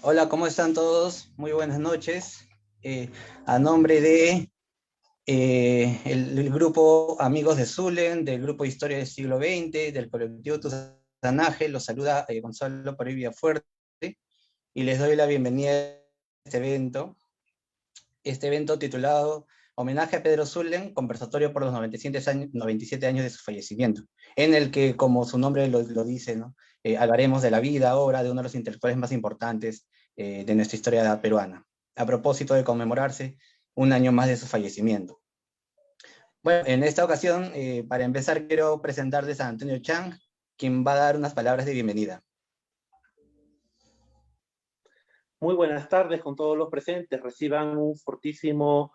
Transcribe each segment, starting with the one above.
Hola, ¿cómo están todos? Muy buenas noches. Eh, a nombre de el grupo Amigos de Zulen, del grupo Historia del Siglo XX, del colectivo Tusanaje, los saluda Gonzalo Paribia Fuerte y les doy la bienvenida a este evento titulado Homenaje a Pedro Zulen, conversatorio por los 97 años de su fallecimiento, en el que, como su nombre lo dice, ¿no? Hablaremos de la vida, obra de uno de los intelectuales más importantes de nuestra historia peruana, a propósito de conmemorarse un año más de su fallecimiento. Bueno, en esta ocasión, para empezar, quiero presentarles a Antonio Chang, quien va a dar unas palabras de bienvenida. Muy buenas tardes con todos los presentes. Reciban un fortísimo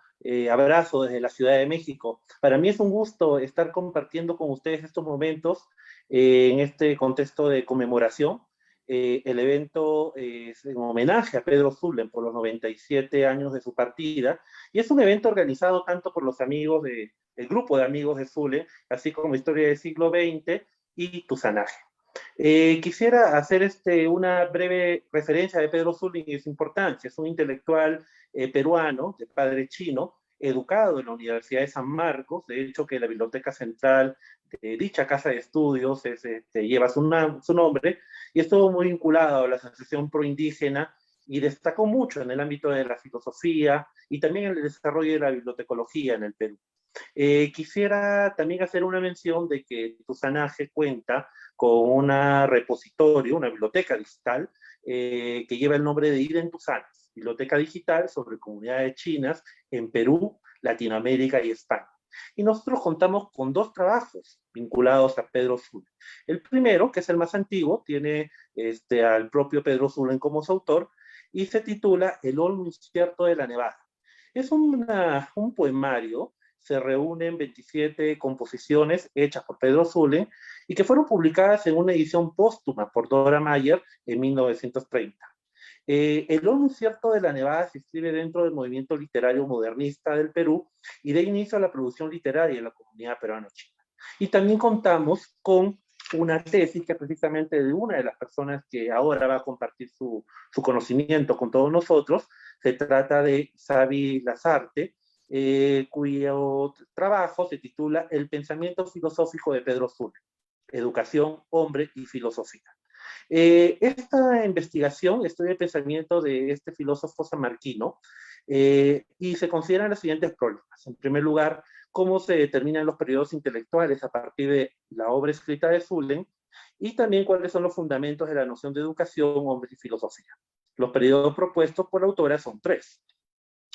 abrazo desde la Ciudad de México. Para mí es un gusto estar compartiendo con ustedes estos momentos en este contexto de conmemoración. El evento es en homenaje a Pedro Zulen por los 97 años de su partida y es un evento organizado tanto por los amigos el grupo de amigos de Zulen, así como Historia del Siglo XX y Tusanaje. Quisiera hacer una breve referencia de Pedro Zulim y su importancia. Es un intelectual peruano de padre chino, educado en la Universidad de San Marcos. De hecho, que la biblioteca central de dicha casa de estudios lleva su nombre, y estuvo muy vinculado a la Asociación Proindígena y destacó mucho en el ámbito de la filosofía y también en el desarrollo de la bibliotecología en el Perú. Quisiera también hacer una mención de que Tusanaje cuenta con una repositorio, una biblioteca digital, que lleva el nombre de Iden Tusanas, Biblioteca Digital sobre Comunidades Chinas en Perú, Latinoamérica y España. Y nosotros contamos con dos trabajos vinculados a Pedro Zulen. El primero, que es el más antiguo, tiene al propio Pedro Zulen como su autor, y se titula El Olmo Incierto de la Nevada. Es un poemario, se reúnen 27 composiciones hechas por Pedro Zulen y que fueron publicadas en una edición póstuma por Dora Mayer en 1930. El Olmo Incierto de la Nevada se inscribe dentro del movimiento literario modernista del Perú y da inicio a la producción literaria en la comunidad peruano-china. Y también contamos con una tesis que precisamente de una de las personas que ahora va a compartir su conocimiento con todos nosotros. Se trata de Xavi Lazarte, cuyo trabajo se titula El pensamiento filosófico de Pedro Zulen, Educación, Hombre y Filosofía. Esta investigación estudia el pensamiento de este filósofo samarquino y se consideran los siguientes problemas. En primer lugar, cómo se determinan los periodos intelectuales a partir de la obra escrita de Zulen y también cuáles son los fundamentos de la noción de educación, hombre y filosofía. Los periodos propuestos por la autora son tres.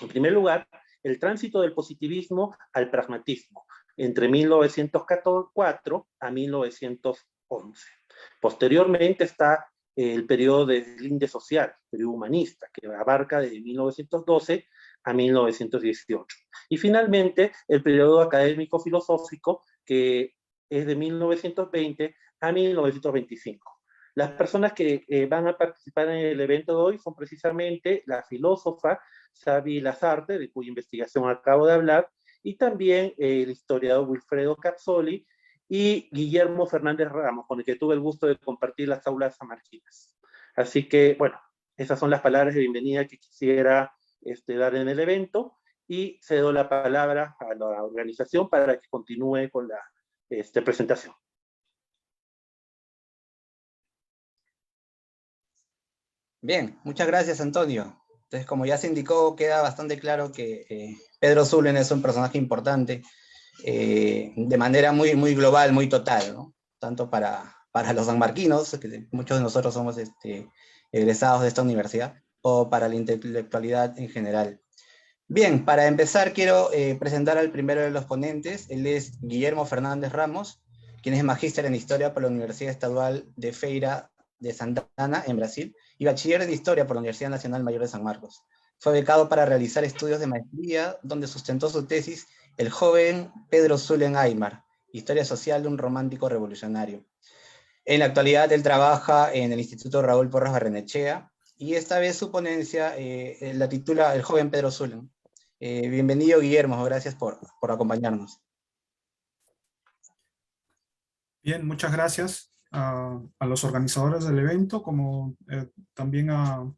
En primer lugar, el tránsito del positivismo al pragmatismo, entre 1904 a 1911. Posteriormente está el periodo de deslinde social, el periodo humanista, que abarca desde 1912 a 1918. Y finalmente, el periodo académico-filosófico, que es de 1920 a 1925. Las personas que van a participar en el evento de hoy son precisamente la filósofa Xavi Lazarte, de cuya investigación acabo de hablar, y también el historiador Wilfredo Cazzoli y Guillermo Fernández Ramos, con el que tuve el gusto de compartir las aulas samarquinas. Así que, bueno, esas son las palabras de bienvenida que quisiera dar en el evento, y cedo la palabra a la organización para que continúe con la presentación. Bien, muchas gracias, Antonio. Entonces, como ya se indicó, queda bastante claro que Pedro Zulen es un personaje importante de manera muy, muy global, muy total, ¿no? Tanto para los sanmarquinos, que muchos de nosotros somos egresados de esta universidad, o para la intelectualidad en general. Bien, para empezar quiero presentar al primero de los ponentes. Él es Guillermo Fernández Ramos, quien es magíster en Historia por la Universidad Estadual de Feira de Santana, en Brasil, y bachiller en Historia por la Universidad Nacional Mayor de San Marcos. Fue becado para realizar estudios de maestría, donde sustentó su tesis El joven Pedro Zulen Aymar, Historia social de un romántico revolucionario. En la actualidad él trabaja en el Instituto Raúl Porras Barrenechea, y esta vez su ponencia la titula El joven Pedro Zulen. Bienvenido, Guillermo, gracias por acompañarnos. Bien, muchas gracias a los organizadores del evento, como también a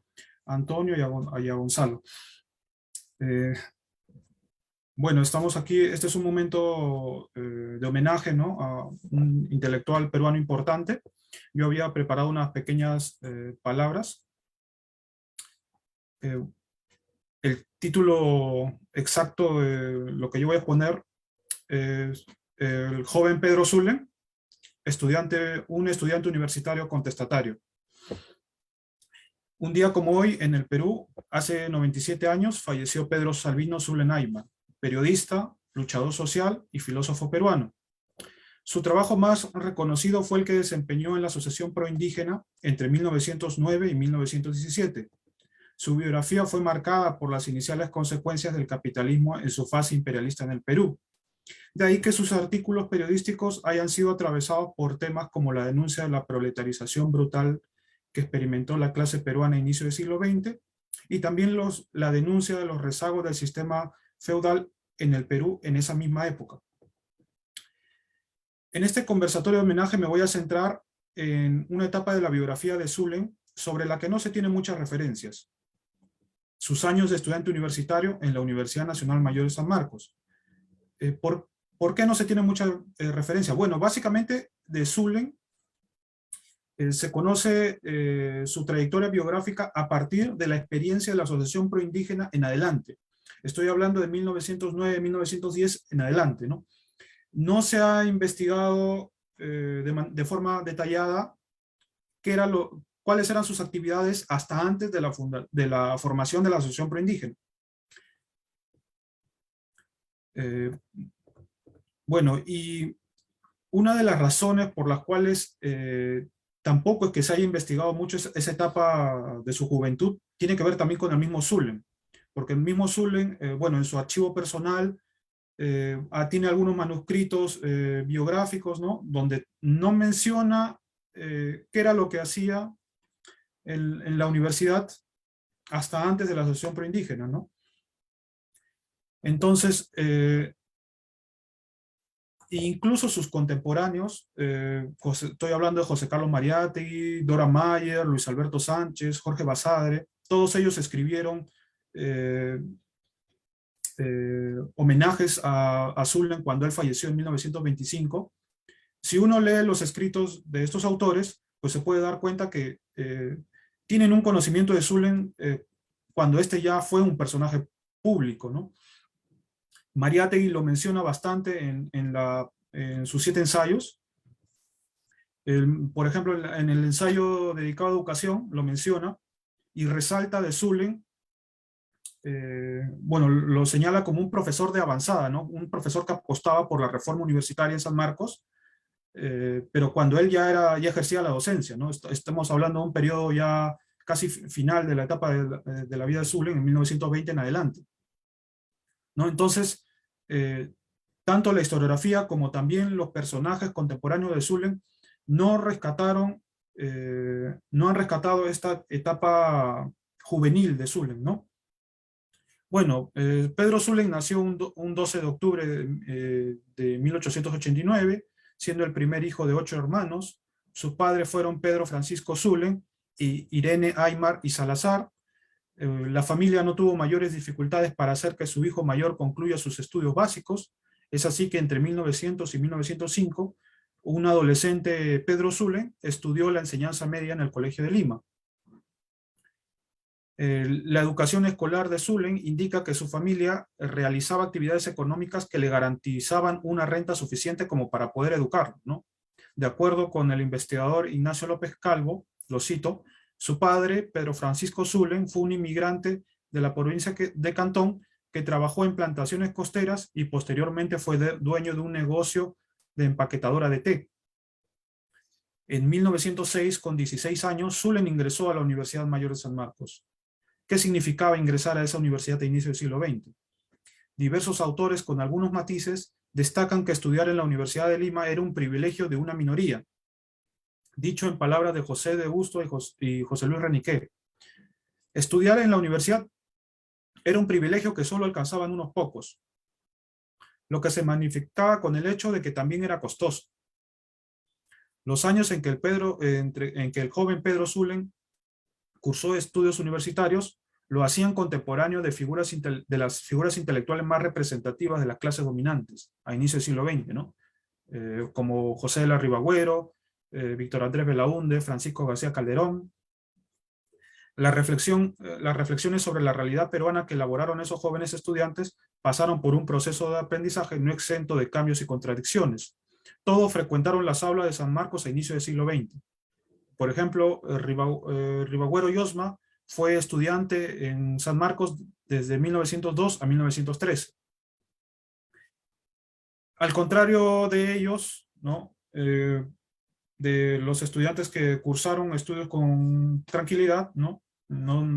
a Antonio y a Gonzalo. Bueno, estamos aquí, este es un momento de homenaje, ¿no?, a un intelectual peruano importante. Yo había preparado unas pequeñas palabras. El título exacto de lo que yo voy a exponer es el joven Pedro Zulem, un estudiante universitario contestatario. Un día como hoy, en el Perú, hace 97 años, falleció Pedro Sabino Zulem Ayma, periodista, luchador social y filósofo peruano. Su trabajo más reconocido fue el que desempeñó en la Asociación Proindígena entre 1909 y 1917. Su biografía fue marcada por las iniciales consecuencias del capitalismo en su fase imperialista en el Perú. De ahí que sus artículos periodísticos hayan sido atravesados por temas como la denuncia de la proletarización brutal que experimentó la clase peruana a inicio del siglo XX, y también la denuncia de los rezagos del sistema feudal en el Perú en esa misma época. En este conversatorio de homenaje me voy a centrar en una etapa de la biografía de Zulem sobre la que no se tienen muchas referencias: sus años de estudiante universitario en la Universidad Nacional Mayor de San Marcos. ¿Por qué no se tiene mucha referencia? Bueno, básicamente de Zulem se conoce su trayectoria biográfica a partir de la experiencia de la Asociación Proindígena en adelante. Estoy hablando de 1909, 1910 en adelante, ¿no? No se ha investigado de forma detallada cuáles eran sus actividades hasta antes de la formación de la Asociación Proindígena. Bueno, y una de las razones por las cuales tampoco es que se haya investigado mucho esa etapa de su juventud tiene que ver también con el mismo Zulem, porque el mismo Zulem, bueno, en su archivo personal tiene algunos manuscritos biográficos, ¿no?, donde no menciona qué era lo que hacía en la universidad hasta antes de la Asociación Proindígena, ¿no? Entonces, incluso sus contemporáneos, estoy hablando de José Carlos Mariátegui, Dora Mayer, Luis Alberto Sánchez, Jorge Basadre, todos ellos escribieron homenajes a Zulem cuando él falleció en 1925. Si uno lee los escritos de estos autores, pues se puede dar cuenta que tienen un conocimiento de Zulem cuando este ya fue un personaje público, ¿no? Mariátegui lo menciona bastante en sus 7 ensayos. Por ejemplo, en el ensayo dedicado a educación lo menciona y resalta de Zulem, bueno, lo señala como un profesor de avanzada, ¿no?, un profesor que apostaba por la reforma universitaria en San Marcos, pero cuando él ya ejercía la docencia, ¿no? Estamos hablando de un periodo ya casi final de la etapa de la vida de Zulem, en 1920 en adelante, ¿no? Entonces, tanto la historiografía como también los personajes contemporáneos de Zulem no han rescatado esta etapa juvenil de Zulem, ¿no? Bueno, Pedro Zulem nació un 12 de octubre de 1889, siendo el primer hijo de 8 hermanos. Sus padres fueron Pedro Francisco Zulem y Irene Aymar y Salazar. La familia no tuvo mayores dificultades para hacer que su hijo mayor concluya sus estudios básicos. Es así que entre 1900 y 1905, un adolescente, Pedro Zulem, estudió la enseñanza media en el Colegio de Lima. La educación escolar de Zulem indica que su familia realizaba actividades económicas que le garantizaban una renta suficiente como para poder educarlo, ¿no? De acuerdo con el investigador Ignacio López Calvo, lo cito, su padre, Pedro Francisco Zulem, fue un inmigrante de la provincia de Cantón que trabajó en plantaciones costeras y posteriormente fue dueño de un negocio de empaquetadora de té. En 1906, con 16 años, Zulem ingresó a la Universidad Mayor de San Marcos. ¿Qué significaba ingresar a esa universidad a inicio del siglo XX? Diversos autores, con algunos matices, destacan que estudiar en la Universidad de Lima era un privilegio de una minoría. Dicho en palabras de José de Busto y José Luis Reniqué, estudiar en la universidad era un privilegio que solo alcanzaban unos pocos, lo que se manifestaba con el hecho de que también era costoso. Los años en que el joven Pedro Zulem cursó estudios universitarios, lo hacían contemporáneo de las figuras intelectuales más representativas de las clases dominantes a inicios del siglo XX, ¿no? Como José de la Ribagüero, Víctor Andrés Belaúnde, Francisco García Calderón. Las reflexiones sobre la realidad peruana que elaboraron esos jóvenes estudiantes pasaron por un proceso de aprendizaje no exento de cambios y contradicciones. Todos frecuentaron las aulas de San Marcos a inicios del siglo XX. Por ejemplo, Ribagüero y Osma fue estudiante en San Marcos desde 1902 a 1913. Al contrario de ellos, ¿no? De los estudiantes que cursaron estudios con tranquilidad, ¿no?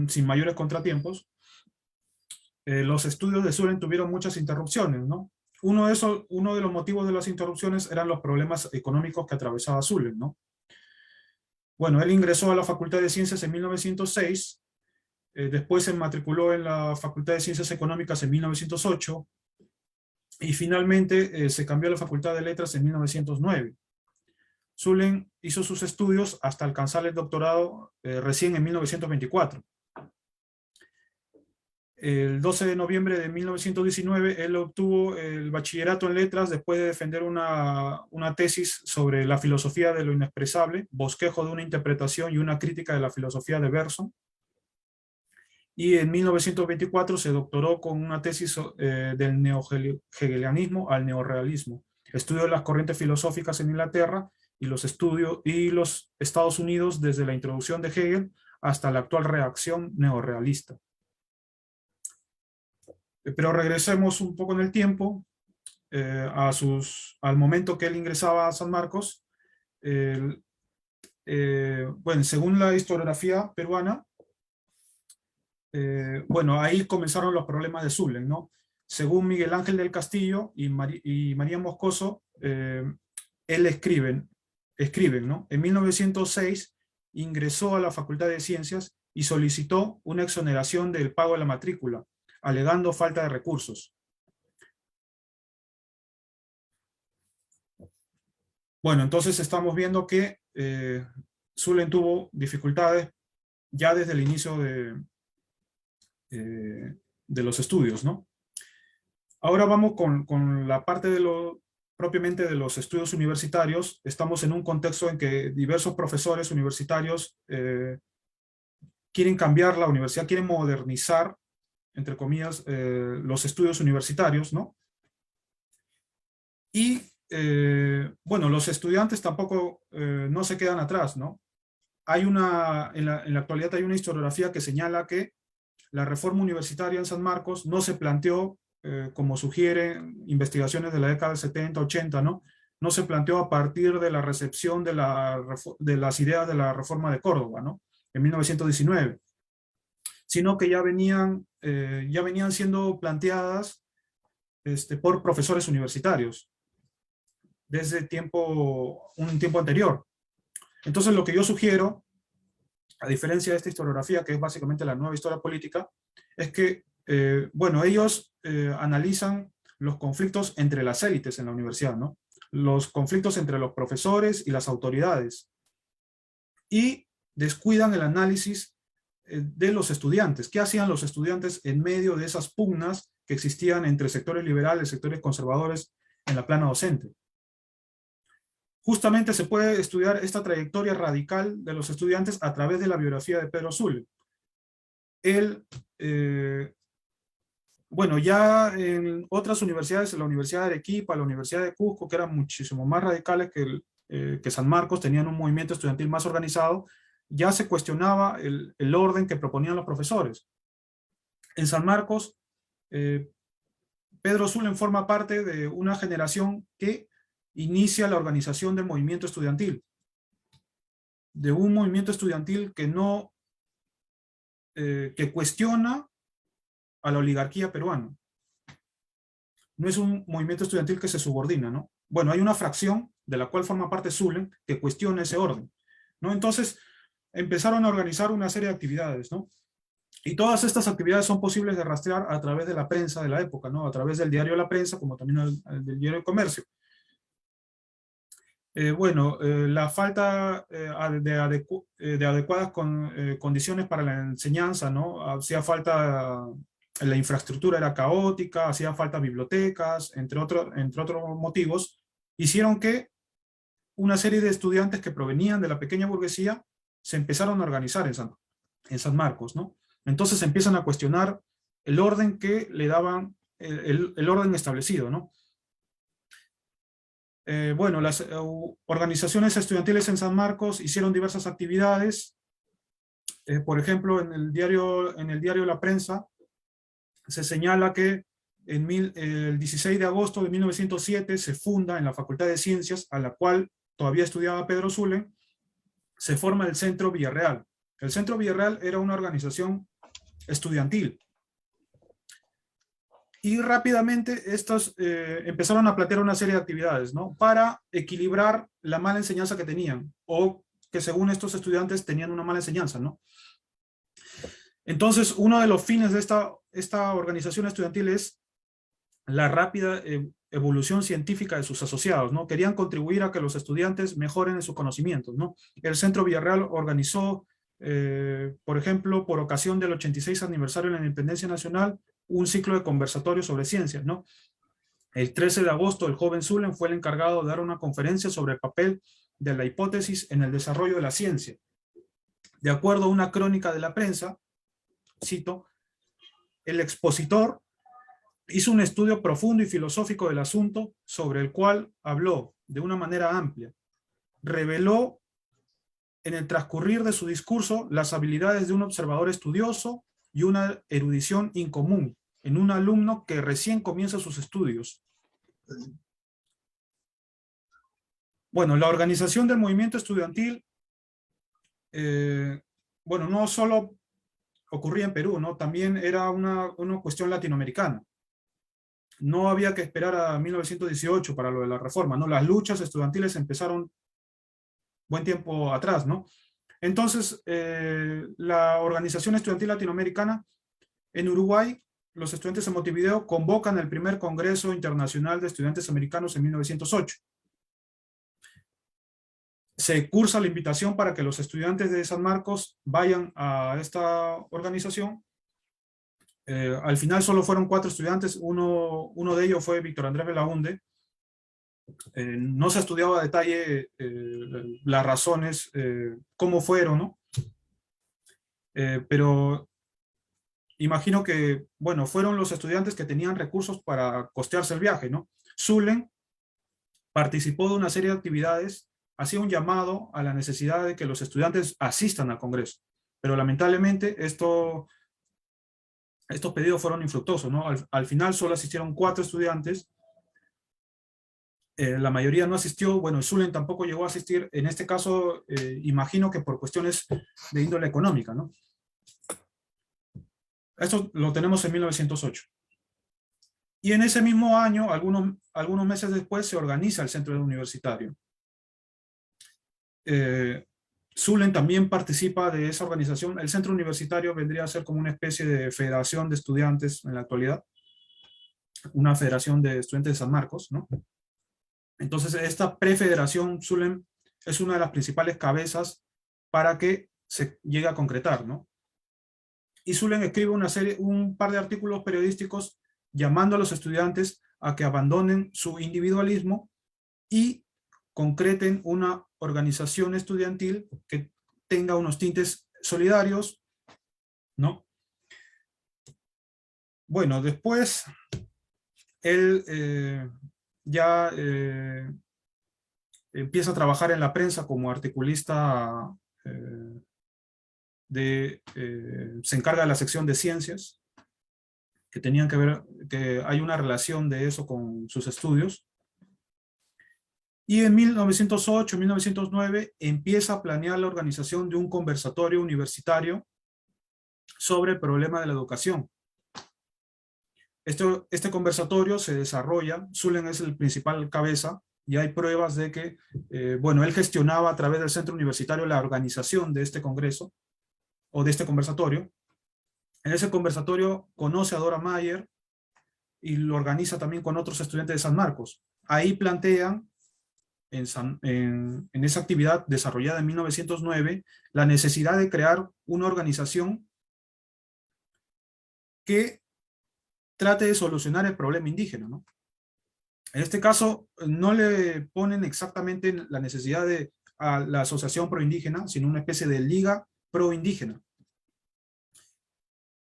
Sin mayores contratiempos, los estudios de Zulen tuvieron muchas interrupciones, ¿no? Uno de los motivos de las interrupciones eran los problemas económicos que atravesaba Zulen, ¿no? Bueno, él ingresó a la Facultad de Ciencias en 1906, después se matriculó en la Facultad de Ciencias Económicas en 1908, y finalmente se cambió a la Facultad de Letras en 1909. Zulen hizo sus estudios hasta alcanzar el doctorado recién en 1924. El 12 de noviembre de 1919, él obtuvo el bachillerato en letras después de defender una tesis sobre la filosofía de lo inexpresable, bosquejo de una interpretación y una crítica de la filosofía de Bergson. Y en 1924 se doctoró con una tesis del neohegelianismo al neorrealismo, estudio de las corrientes filosóficas en Inglaterra y los Estados Unidos desde la introducción de Hegel hasta la actual reacción neorrealista. Pero regresemos un poco en el tiempo, al momento que él ingresaba a San Marcos. Bueno, según la historiografía peruana, bueno, ahí comenzaron los problemas de Zulen, ¿no? Según Miguel Ángel del Castillo y María Moscoso, escriben, ¿no? En 1906 ingresó a la Facultad de Ciencias y solicitó una exoneración del pago de la matrícula, alegando falta de recursos. Bueno, entonces estamos viendo que Zulen tuvo dificultades ya desde el inicio de los estudios, ¿no? Ahora vamos con la parte propiamente de los estudios universitarios. Estamos en un contexto en que diversos profesores universitarios quieren cambiar la universidad, quieren modernizar, entre comillas, los estudios universitarios, ¿no? Y, bueno, los estudiantes tampoco no se quedan atrás, ¿no? En la actualidad hay una historiografía que señala que la reforma universitaria en San Marcos no se planteó, como sugieren investigaciones de la década del 70, 80, ¿no? No se planteó a partir de la recepción de las ideas de la reforma de Córdoba, ¿no? En 1919. Sino que ya venían siendo planteadas por profesores universitarios desde un tiempo anterior. Entonces lo que yo sugiero, a diferencia de esta historiografía, que es básicamente la nueva historia política, es que, bueno, ellos analizan los conflictos entre las élites en la universidad, ¿no? Los conflictos entre los profesores y las autoridades, y descuidan el análisis de los estudiantes. ¿Qué hacían los estudiantes en medio de esas pugnas que existían entre sectores liberales y sectores conservadores en la plana docente? Justamente se puede estudiar esta trayectoria radical de los estudiantes a través de la biografía de Pedro Zulen. Él, bueno, ya en otras universidades, en la Universidad de Arequipa, la Universidad de Cusco, que eran muchísimo más radicales que San Marcos, tenían un movimiento estudiantil más organizado, ya se cuestionaba el orden que proponían los profesores. En San Marcos, Pedro Zulen forma parte de una generación que inicia la organización del movimiento estudiantil. De un movimiento estudiantil que cuestiona a la oligarquía peruana. No es un movimiento estudiantil que se subordina, ¿no? Bueno, hay una fracción de la cual forma parte Zulen que cuestiona ese orden, ¿no? Entonces, empezaron a organizar una serie de actividades, ¿no? Y todas estas actividades son posibles de rastrear a través de la prensa de la época, ¿no? A través del diario La Prensa, como también del diario El Comercio. La falta de adecuadas condiciones para la enseñanza, ¿no? Hacía falta, la infraestructura era caótica, hacía falta bibliotecas, entre otros motivos, hicieron que una serie de estudiantes que provenían de la pequeña burguesía se empezaron a organizar en San Marcos, ¿no? Entonces empiezan a cuestionar el orden que le daban, el orden establecido, ¿no? Las organizaciones estudiantiles en San Marcos hicieron diversas actividades. Por ejemplo, en el diario La Prensa se señala que el 16 de agosto de 1907 se funda en la Facultad de Ciencias, a la cual todavía estudiaba Pedro Zulem, se forma el Centro Villarreal. El Centro Villarreal era una organización estudiantil. Y rápidamente estos empezaron a plantear una serie de actividades, ¿no? Para equilibrar la mala enseñanza que tenían, o que según estos estudiantes tenían una mala enseñanza, ¿no? Entonces, uno de los fines de esta organización estudiantil es la rápida evolución científica de sus asociados, ¿no? Querían contribuir a que los estudiantes mejoren en sus conocimientos, ¿no? El Centro Villarreal organizó, por ejemplo, por ocasión del 86 aniversario de la Independencia Nacional, un ciclo de conversatorios sobre ciencias, ¿no? El 13 de agosto, el joven Zulem fue el encargado de dar una conferencia sobre el papel de la hipótesis en el desarrollo de la ciencia. De acuerdo a una crónica de la prensa, cito, el expositor hizo un estudio profundo y filosófico del asunto, sobre el cual habló de una manera amplia. Reveló en el transcurrir de su discurso las habilidades de un observador estudioso y una erudición incomún en un alumno que recién comienza sus estudios. La organización del movimiento estudiantil, no solo ocurría en Perú, ¿no? También era una cuestión latinoamericana. No había que esperar a 1918 para lo de la reforma, ¿no? Las luchas estudiantiles empezaron buen tiempo atrás, ¿no? Entonces, la Organización Estudiantil Latinoamericana en Uruguay, los estudiantes de Montevideo convocan el primer Congreso Internacional de Estudiantes Americanos en 1908. Se cursa la invitación para que los estudiantes de San Marcos vayan a esta organización. Al final solo fueron 4 estudiantes, uno de ellos fue Víctor Andrés Belaunde. No se estudiado a detalle las razones, cómo fueron, ¿no? Pero imagino que, fueron los estudiantes que tenían recursos para costearse el viaje, ¿no? Zulem participó de una serie de actividades, hacía un llamado a la necesidad de que los estudiantes asistan al Congreso, pero lamentablemente estos pedidos fueron infructuosos, ¿no? Al final solo asistieron 4 estudiantes, la mayoría no asistió, Zulem tampoco llegó a asistir, en este caso imagino que por cuestiones de índole económica, ¿no? Esto lo tenemos en 1908. Y en ese mismo año, algunos meses después, se organiza el Centro Universitario. Zulem también participa de esa organización. El Centro Universitario vendría a ser como una especie de federación de estudiantes en la actualidad, una federación de estudiantes de San Marcos, ¿no? Entonces, esta prefederación, Zulem es una de las principales cabezas para que se llegue a concretar, ¿no? Y Zulem escribe un par de artículos periodísticos llamando a los estudiantes a que abandonen su individualismo y concreten una organización estudiantil que tenga unos tintes solidarios, ¿no? Después él ya empieza a trabajar en la prensa como articulista se encarga de la sección de ciencias, que tenían que ver, que hay una relación de eso con sus estudios. Y en 1908, 1909, empieza a planear la organización de un conversatorio universitario sobre el problema de la educación. Este conversatorio se desarrolla, Zulem es el principal cabeza, y hay pruebas de que, él gestionaba a través del centro universitario la organización de este congreso, o de este conversatorio. En ese conversatorio conoce a Dora Mayer, y lo organiza también con otros estudiantes de San Marcos. Ahí plantean en esa actividad desarrollada en 1909 la necesidad de crear una organización que trate de solucionar el problema indígena, ¿no? En este caso, no le ponen exactamente la necesidad a la asociación proindígena, sino una especie de liga proindígena.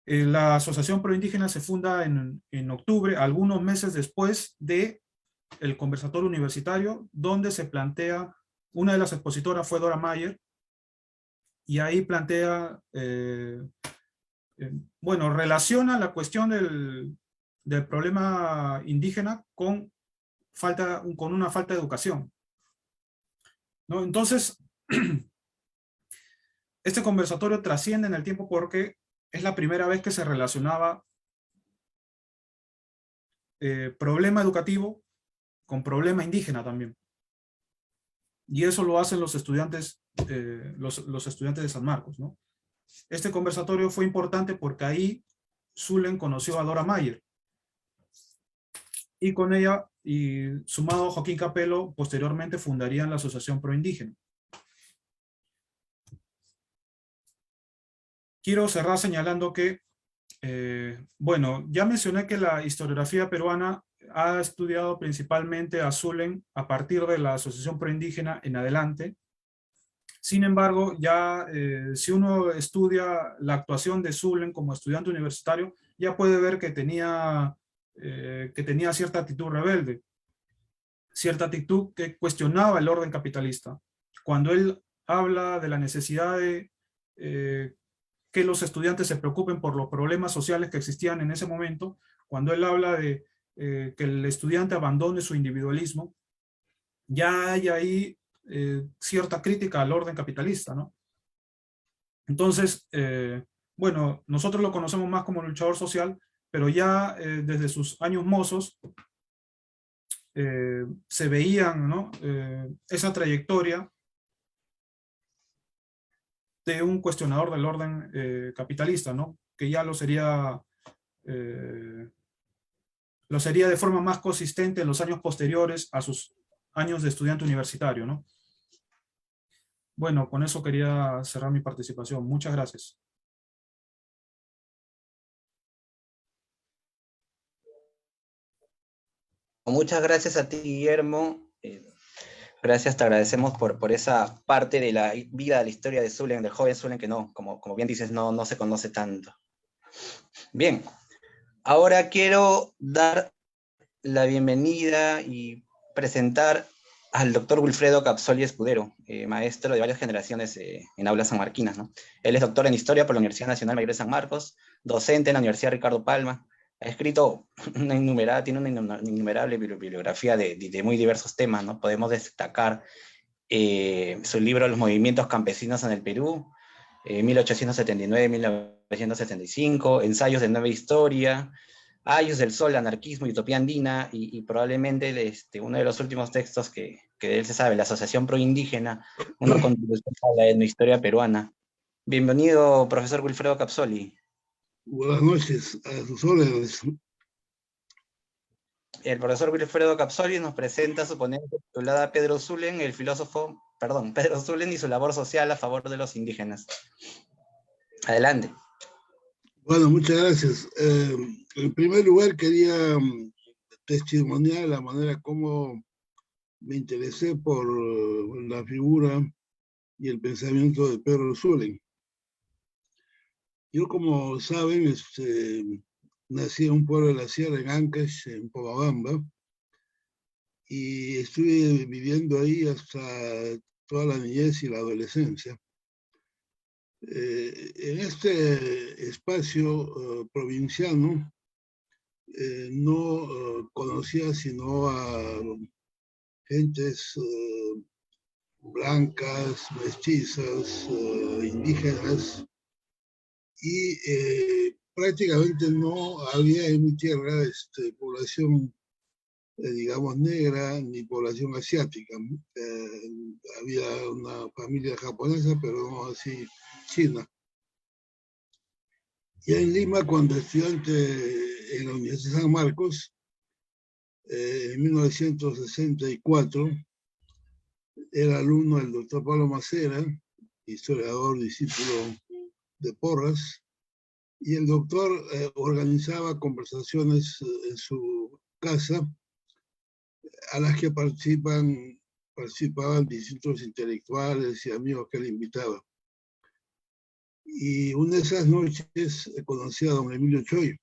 La asociación proindígena se funda en octubre, algunos meses después del conversatorio universitario, donde se plantea, una de las expositoras fue Dora Mayer, y ahí plantea, bueno, relaciona la cuestión del problema indígena con una falta de educación, ¿no? Entonces, este conversatorio trasciende en el tiempo porque es la primera vez que se relacionaba problema educativo con problema indígena también. Y eso lo hacen los estudiantes, los estudiantes de San Marcos, ¿no? Este conversatorio fue importante porque ahí Zulen conoció a Dora Mayer. Y con ella, y sumado a Joaquín Capello, posteriormente fundarían la Asociación Proindígena. Quiero cerrar señalando que, bueno, ya mencioné que la historiografía peruana ha estudiado principalmente a Zulen a partir de la Asociación Proindígena en adelante. Sin embargo, ya si uno estudia la actuación de Zulen como estudiante universitario, ya puede ver que tenía cierta actitud rebelde, cierta actitud que cuestionaba el orden capitalista. Cuando él habla de la necesidad de que los estudiantes se preocupen por los problemas sociales que existían en ese momento, cuando él habla de que el estudiante abandone su individualismo, ya hay ahí cierta crítica al orden capitalista, ¿no? Entonces, bueno, nosotros lo conocemos más como luchador social, pero ya desde sus años mozos se veían, ¿no? Esa trayectoria de un cuestionador del orden capitalista, ¿no? Que ya lo sería de forma más consistente en los años posteriores a sus años de estudiante universitario, ¿no? Bueno, con eso quería cerrar mi participación. Muchas gracias. Muchas gracias a ti, Guillermo. Gracias, te agradecemos por esa parte de la vida, de la historia de Zulen, del joven Zulen, que no, como bien dices, no se conoce tanto. Bien, ahora quiero dar la bienvenida y presentar al doctor Wilfredo Capsoli Escudero, maestro de varias generaciones en aulas sanmarquinas, ¿no? Él es doctor en Historia por la Universidad Nacional Mayor de San Marcos, docente en la Universidad Ricardo Palma, ha escrito tiene una innumerable bibliografía de muy diversos temas, ¿no? Podemos destacar su libro Los movimientos campesinos en el Perú, 1879-1975, Ensayos de Nueva Historia, Ayos del Sol, Anarquismo y Utopía Andina, y probablemente uno de los últimos textos que de él se sabe, la Asociación Proindígena, una contribución a la etnohistoria peruana. Bienvenido, profesor Wilfredo Capsoli. Buenas noches, a sus órdenes. El profesor Wilfredo Capsoli nos presenta su ponencia titulada Pedro Zulen y su labor social a favor de los indígenas. Adelante. Bueno, muchas gracias. En primer lugar, quería testimoniar la manera como me interesé por la figura y el pensamiento de Pedro Zulen. Yo, como saben, nací en un pueblo de la sierra, en Ancash, en Pomabamba, y estuve viviendo ahí hasta toda la niñez y la adolescencia. En este espacio provinciano no conocía sino a gentes blancas, mestizas, indígenas, y prácticamente no había en mi tierra población, digamos, negra, ni población asiática. Había una familia japonesa, pero no así china. Ya en Lima, cuando estudiante en la Universidad de San Marcos, en 1964, era alumno del doctor Pablo Macera, historiador, discípulo de Porras, y el doctor organizaba conversaciones en su casa a las que participaban distintos intelectuales y amigos que él invitaba. Y una de esas noches conocí a don Emilio Choi,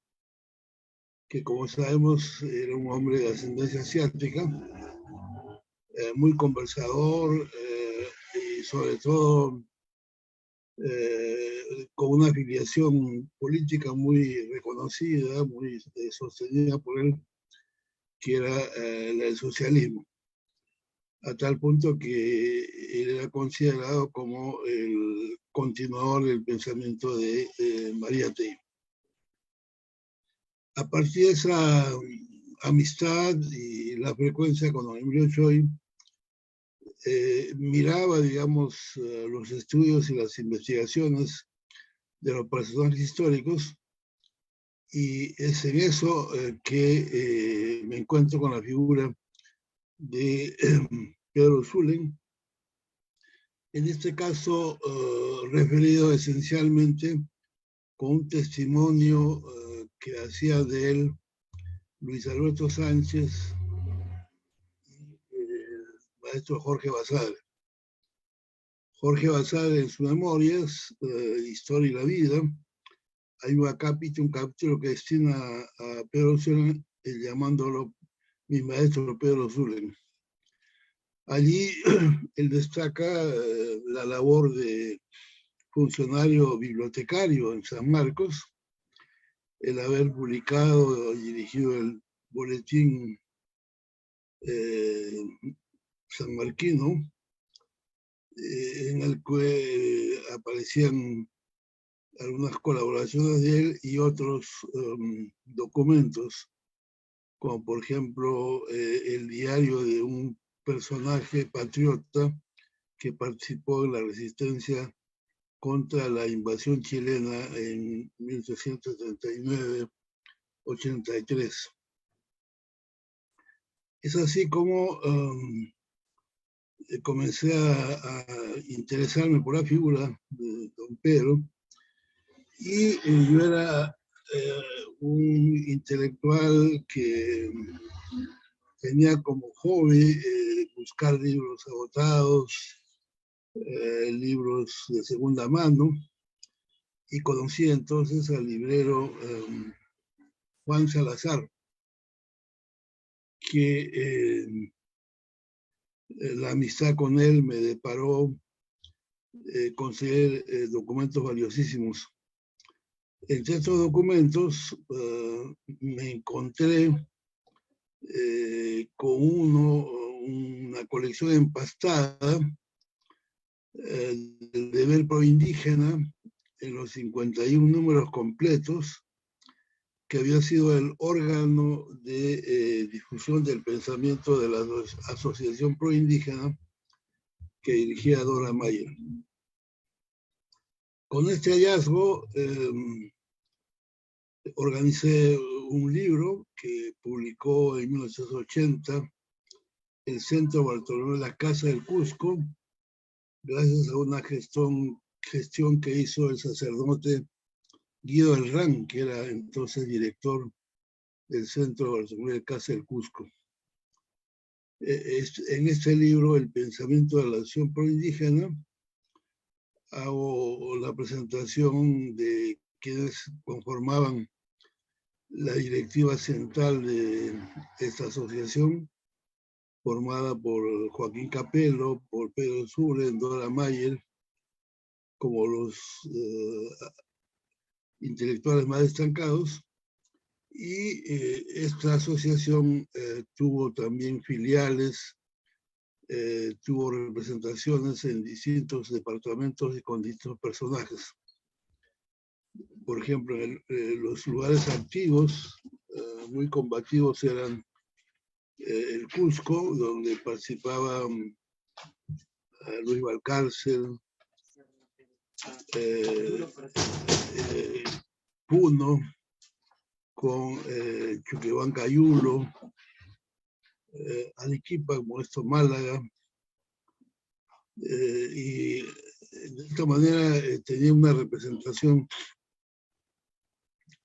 que como sabemos era un hombre de ascendencia asiática, muy conversador y sobre todo con una afiliación política muy reconocida, muy sostenida por él, que era la del socialismo, a tal punto que él era considerado como el continuador del pensamiento de María Tey. A partir de esa amistad y la frecuencia con don Emilio Choi, miraba, digamos, los estudios y las investigaciones de los personajes históricos, y es en eso que me encuentro con la figura de Pedro Zulem, en este caso referido esencialmente con un testimonio que hacía de él Luis Alberto Sánchez y el maestro Jorge Basadre. Jorge Basadre, en sus memorias, Historia y la Vida, hay un capítulo que destina a Pedro Zulem, llamándolo mi maestro Pedro Zulem. Allí él destaca la labor de funcionario bibliotecario en San Marcos, el haber publicado y dirigido el boletín sanmarquino, en el que aparecían algunas colaboraciones de él y otros documentos, como por ejemplo el diario de un personaje patriota que participó en la resistencia contra la invasión chilena en 1879-83. Es así como comencé a interesarme por la figura de don Pedro, y yo era un intelectual que tenía como hobby buscar libros agotados, libros de segunda mano, y conocí entonces al librero Juan Salazar, que la amistad con él me deparó conseguir documentos valiosísimos. Entre estos documentos me encontré con una colección empastada del deber proindígena en los 51 números completos, que había sido el órgano de difusión del pensamiento de la Asociación Proindígena que dirigía Dora Mayer. Con este hallazgo organicé un libro que publicó en 1980 el Centro Bartolomé Lacaze del Cusco, gracias a una gestión que hizo el sacerdote Guido del Ran, que era entonces director del Centro Bartolomé Lacaze del Cusco. En este libro, El pensamiento de la acción proindígena, hago la presentación de quienes conformaban la directiva central de esta asociación, formada por Joaquín Capello, por Pedro Zulem, Dora Mayer, como los intelectuales más destacados. Y esta asociación tuvo también filiales, tuvo representaciones en distintos departamentos y con distintos personajes. Por ejemplo, los lugares activos, muy combativos, eran el Cusco, donde participaba Luis Valcárcel, Puno, con Chuquibán Cayulo, Arequipa, como esto Málaga, y de esta manera tenía una representación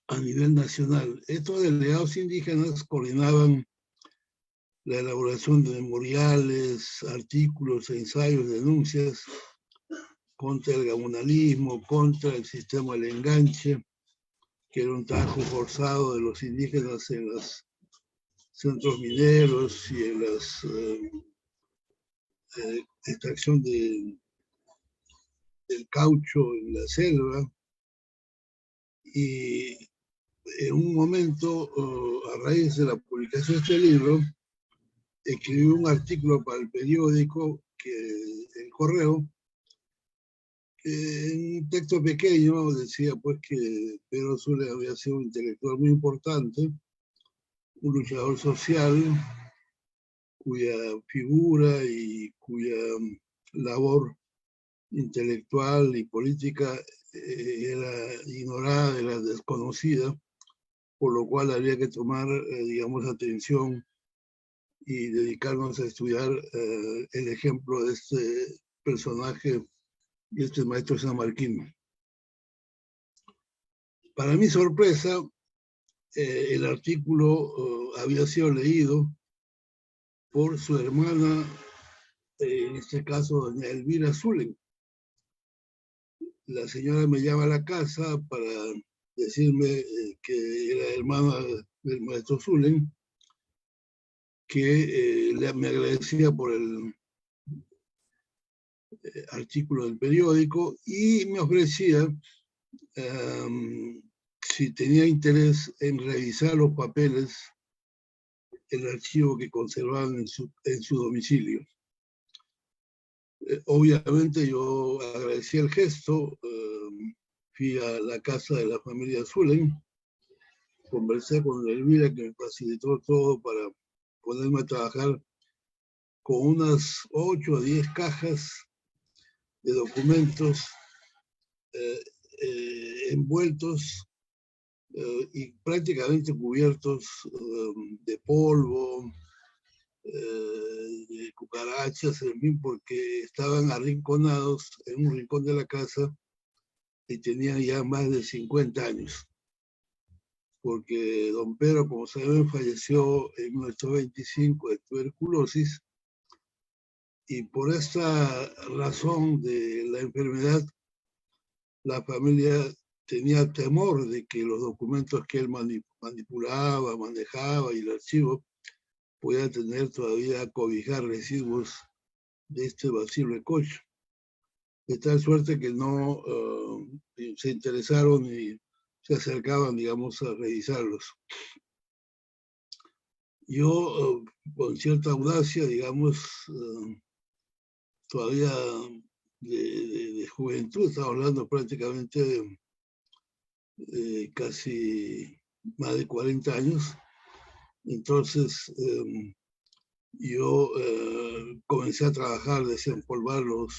a nivel nacional. Estos delegados indígenas coordinaban la elaboración de memoriales, artículos, ensayos, denuncias contra el gamonalismo, contra el sistema del enganche, que era un trabajo forzado de los indígenas en los centros mineros y en las extracción del caucho en la selva. Y en un momento, a raíz de la publicación de este libro, escribí un artículo para el periódico, El Correo, en un texto pequeño decía pues que Pedro Zulen había sido un intelectual muy importante, un luchador social, cuya figura y cuya labor intelectual y política era ignorada, era desconocida, por lo cual había que tomar, digamos, atención y dedicarnos a estudiar el ejemplo de este personaje y este maestro sanmarquino. Para mi sorpresa, el artículo había sido leído por su hermana, en este caso doña Elvira Zulen. La señora me llama a la casa para decirme que era hermana del maestro Zulen, que me agradecía por el artículo del periódico y me ofrecía si tenía interés en revisar los papeles, el archivo que conservaban en su domicilio. Obviamente yo agradecí el gesto, fui a la casa de la familia Zulen, conversé con Elvira, que me facilitó todo para ponerme a trabajar con unas 8 o 10 cajas de documentos envueltos y prácticamente cubiertos de polvo, de cucarachas, en fin, porque estaban arrinconados en un rincón de la casa y tenían ya más de 50 años. Porque don Pedro, como saben, falleció en 1925 de tuberculosis, y por esta razón de la enfermedad, la familia tenía temor de que los documentos que él manipulaba, manejaba y el archivo pueda tener todavía cobijar residuos de este bacilo de cocho. De tal suerte que no se interesaron y se acercaban, digamos, a revisarlos. Yo, con cierta audacia, digamos, todavía de juventud, estaba hablando prácticamente de casi más de 40 años, entonces yo comencé a trabajar, desempolvar los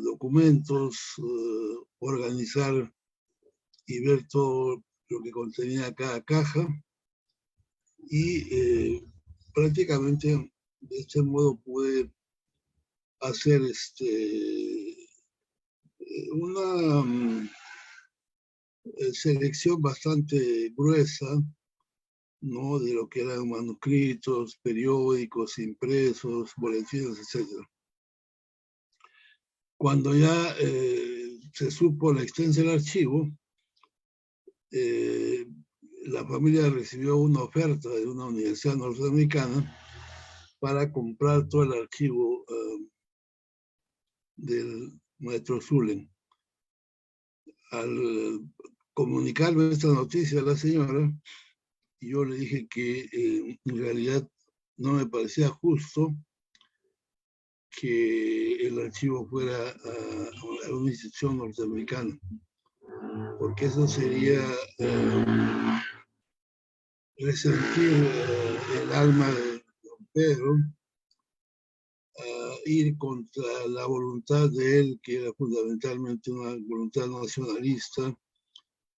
documentos, organizar y ver todo lo que contenía cada caja, y prácticamente de este modo pude hacer una selección bastante gruesa, ¿no?, de lo que eran manuscritos, periódicos, impresos, boletines, etc. Cuando ya se supo la extensión del archivo, la familia recibió una oferta de una universidad norteamericana para comprar todo el archivo del maestro Zulen. Al comunicarme esta noticia a la señora, yo le dije que en realidad no me parecía justo que el archivo fuera a una institución norteamericana, porque eso sería resentir el alma de don Pedro, ir contra la voluntad de él, que era fundamentalmente una voluntad nacionalista,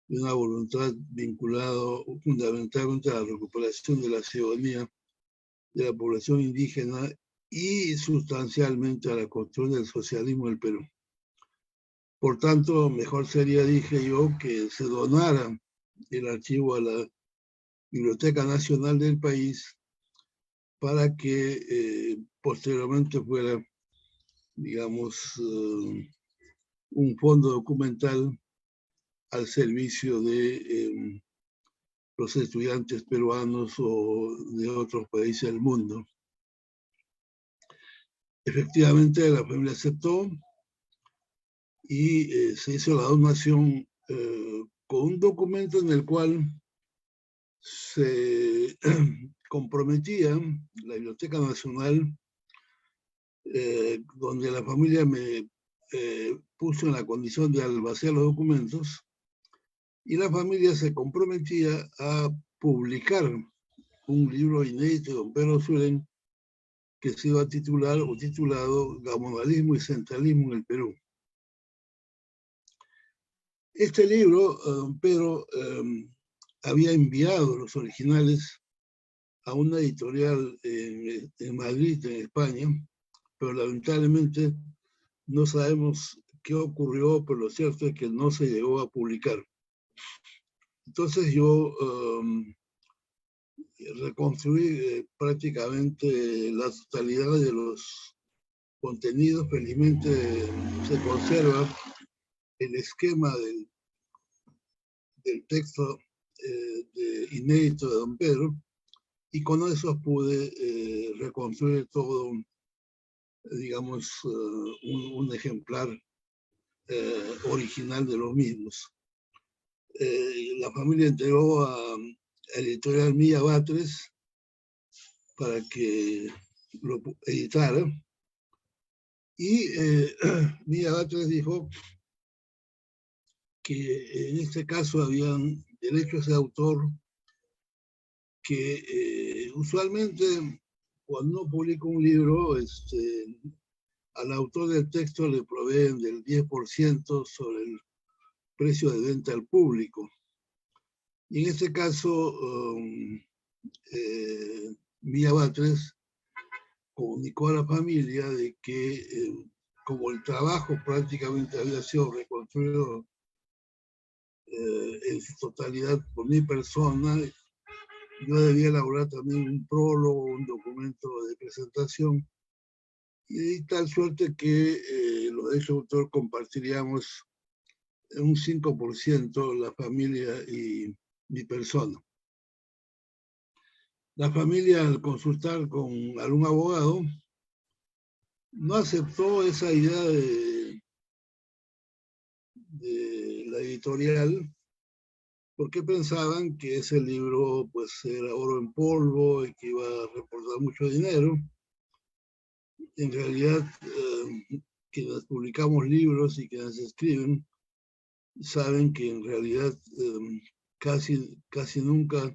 y una voluntad vinculada fundamentalmente a la recuperación de la ciudadanía de la población indígena y sustancialmente a la construcción del socialismo del Perú. Por tanto, mejor sería, dije yo, que se donara el archivo a la Biblioteca Nacional del país para que posteriormente fuera, digamos, un fondo documental al servicio de los estudiantes peruanos o de otros países del mundo. Efectivamente, la familia aceptó y se hizo la donación con un documento en el cual se comprometía la Biblioteca Nacional, donde la familia me puso en la condición de almacenar los documentos, y la familia se comprometía a publicar un libro inédito de don Pedro Sulen que se iba a titular o titulado Gamonalismo y Centralismo en el Perú. Este libro, don Pedro había enviado los originales a una editorial en Madrid, en España, pero lamentablemente no sabemos qué ocurrió, pero lo cierto es que no se llegó a publicar. Entonces yo reconstruí prácticamente la totalidad de los contenidos. Felizmente se conserva el esquema del texto inédito de don Pedro, y con eso pude reconstruir todo, digamos, un ejemplar original de los mismos. La familia entregó a la editorial Milla Batres para que lo editara, y Milla Batres dijo que en este caso habían derechos de autor que usualmente cuando uno publica un libro, al autor del texto le proveen del 10% sobre el precio de venta al público. Y en este caso, Milla Batres comunicó a la familia de que como el trabajo prácticamente había sido reconstruido en su totalidad por mi persona, yo debía elaborar también un prólogo, un documento de presentación, y de tal suerte que los derechos de autor compartiríamos un 5% la familia y mi persona. La familia, al consultar con algún abogado, no aceptó esa idea de la editorial, porque pensaban que ese libro pues era oro en polvo y que iba a reportar mucho dinero. En realidad, quienes publicamos libros y quienes escriben saben que en realidad casi nunca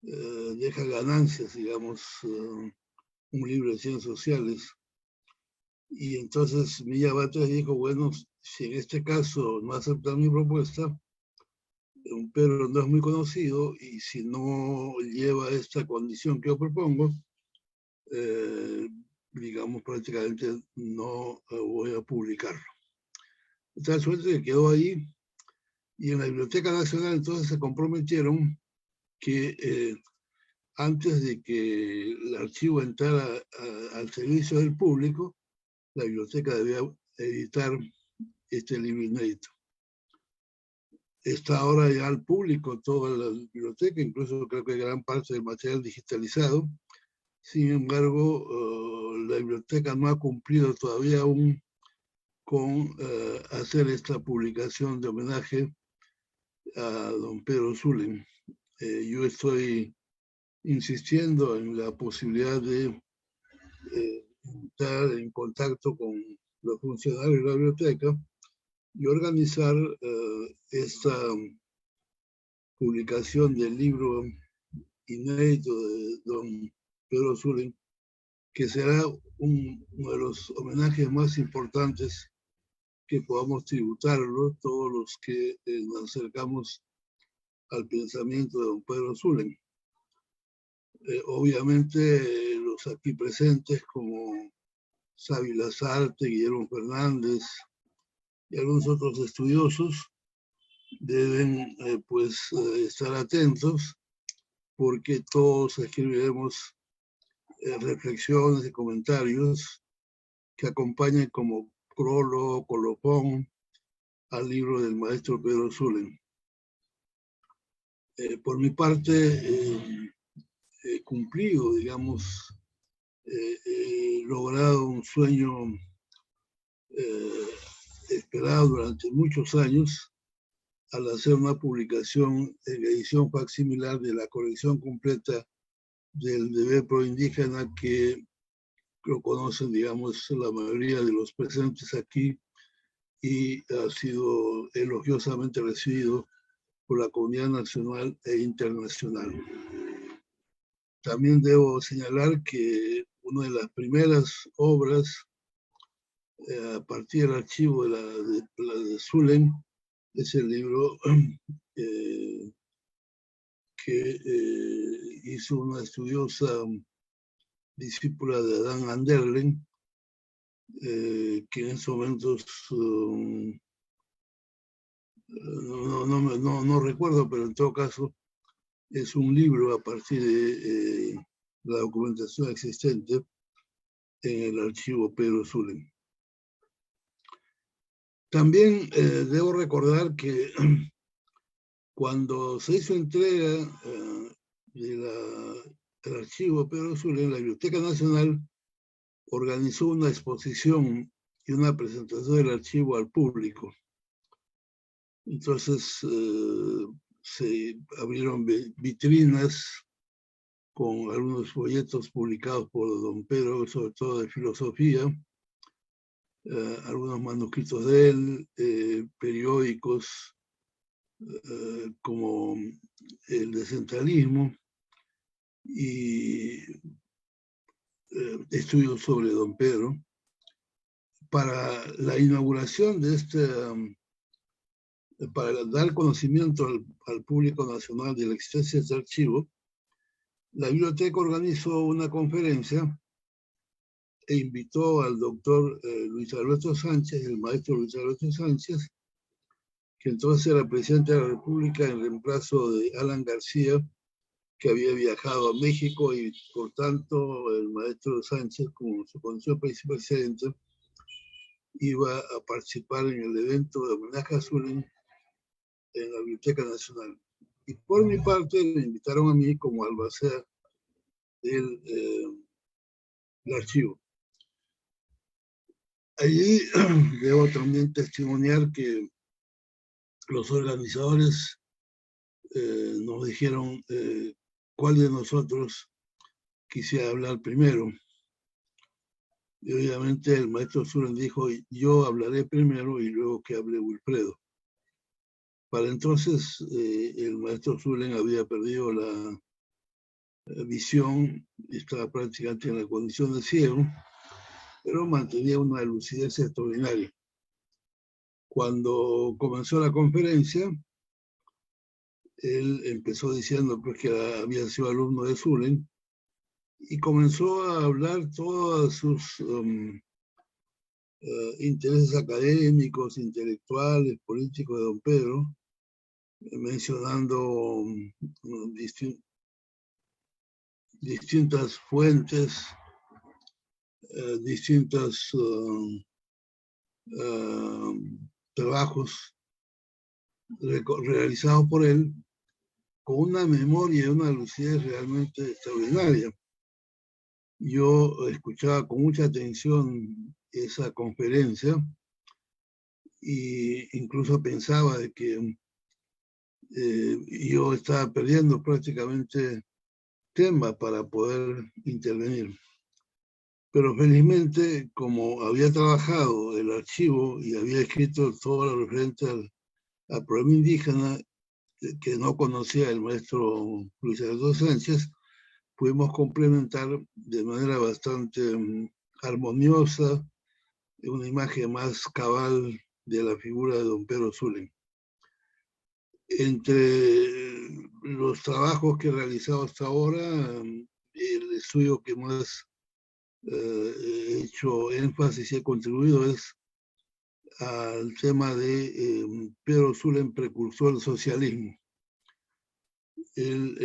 deja ganancias, digamos, un libro de ciencias sociales. Y entonces Milla Batres dijo, bueno, si en este caso no aceptan mi propuesta, pero no es muy conocido, y si no lleva esta condición que yo propongo, digamos, prácticamente no voy a publicarlo. De tal suerte que quedó ahí, y en la Biblioteca Nacional entonces se comprometieron que antes de que el archivo entrara al servicio del público, la biblioteca debía editar este libro inédito. Está ahora ya al público toda la biblioteca, incluso creo que gran parte del material digitalizado. Sin embargo, la biblioteca no ha cumplido todavía aún con hacer esta publicación de homenaje a don Pedro Sulen. Yo estoy insistiendo en la posibilidad de estar en contacto con los funcionarios de la biblioteca y organizar esta publicación del libro inédito de don Pedro Sulen, que será uno de los homenajes más importantes que podamos tributarlo todos los que nos acercamos al pensamiento de don Pedro Sulen. Obviamente los aquí presentes como Xavi Lazarte, Guillermo Fernández y algunos otros estudiosos deben estar atentos, porque todos escribiremos reflexiones y comentarios que acompañen como prólogo, colofón al libro del maestro Pedro Zulen. Por mi parte, he cumplido, digamos, logrado un sueño esperado durante muchos años al hacer una publicación en la edición facsimilar de la colección completa del deber proindígena, que lo conocen, digamos, la mayoría de los presentes aquí, y ha sido elogiosamente recibido por la comunidad nacional e internacional. También debo señalar que una de las primeras obras a partir del archivo de la de Zulen es el libro que hizo una estudiosa discípula de Adán Anderlen, que en estos momentos no recuerdo, pero en todo caso es un libro a partir de la documentación existente en el archivo Pedro Zulen. También debo recordar que cuando se hizo entrega del archivo Pedro Zulen, la Biblioteca Nacional organizó una exposición y una presentación del archivo al público. Entonces se abrieron vitrinas con algunos folletos publicados por don Pedro, sobre todo de filosofía, algunos manuscritos de él, periódicos como el de Centralismo, y estudios sobre don Pedro. Para la inauguración de para dar conocimiento al público nacional de la existencia de este archivo, la biblioteca organizó una conferencia e invitó al doctor Luis Alberto Sánchez, el maestro Luis Alberto Sánchez, que entonces era presidente de la República en reemplazo de Alan García, que había viajado a México, y por tanto el maestro Sánchez, como su condición presidente, iba a participar en el evento de homenaje a Zulen en la Biblioteca Nacional. Y por mi parte me invitaron a mí como albacea del archivo. Allí debo también testimoniar que los organizadores nos dijeron cuál de nosotros quisiera hablar primero. Y obviamente el maestro Zulen dijo: yo hablaré primero y luego que hable Wilfredo. Para entonces el maestro Zulen había perdido la visión, estaba prácticamente en la condición de ciego, pero mantenía una lucidez extraordinaria. Cuando comenzó la conferencia, él empezó diciendo pues, que había sido alumno de Zulen, y comenzó a hablar todos sus intereses académicos, intelectuales, políticos de don Pedro, mencionando distintas fuentes, distintos trabajos realizados por él, con una memoria y una lucidez realmente extraordinaria. Yo escuchaba con mucha atención esa conferencia, e incluso pensaba de que yo estaba perdiendo prácticamente tema para poder intervenir. Pero felizmente, como había trabajado el archivo y había escrito todo lo referente al problema indígena, que no conocía el maestro Luis Alberto Sánchez, pudimos complementar de manera bastante armoniosa una imagen más cabal de la figura de don Pedro Zulen. Entre los trabajos que he realizado hasta ahora, el estudio que más he hecho énfasis y he contribuido es al tema de Pedro Zulem, precursor del socialismo. Él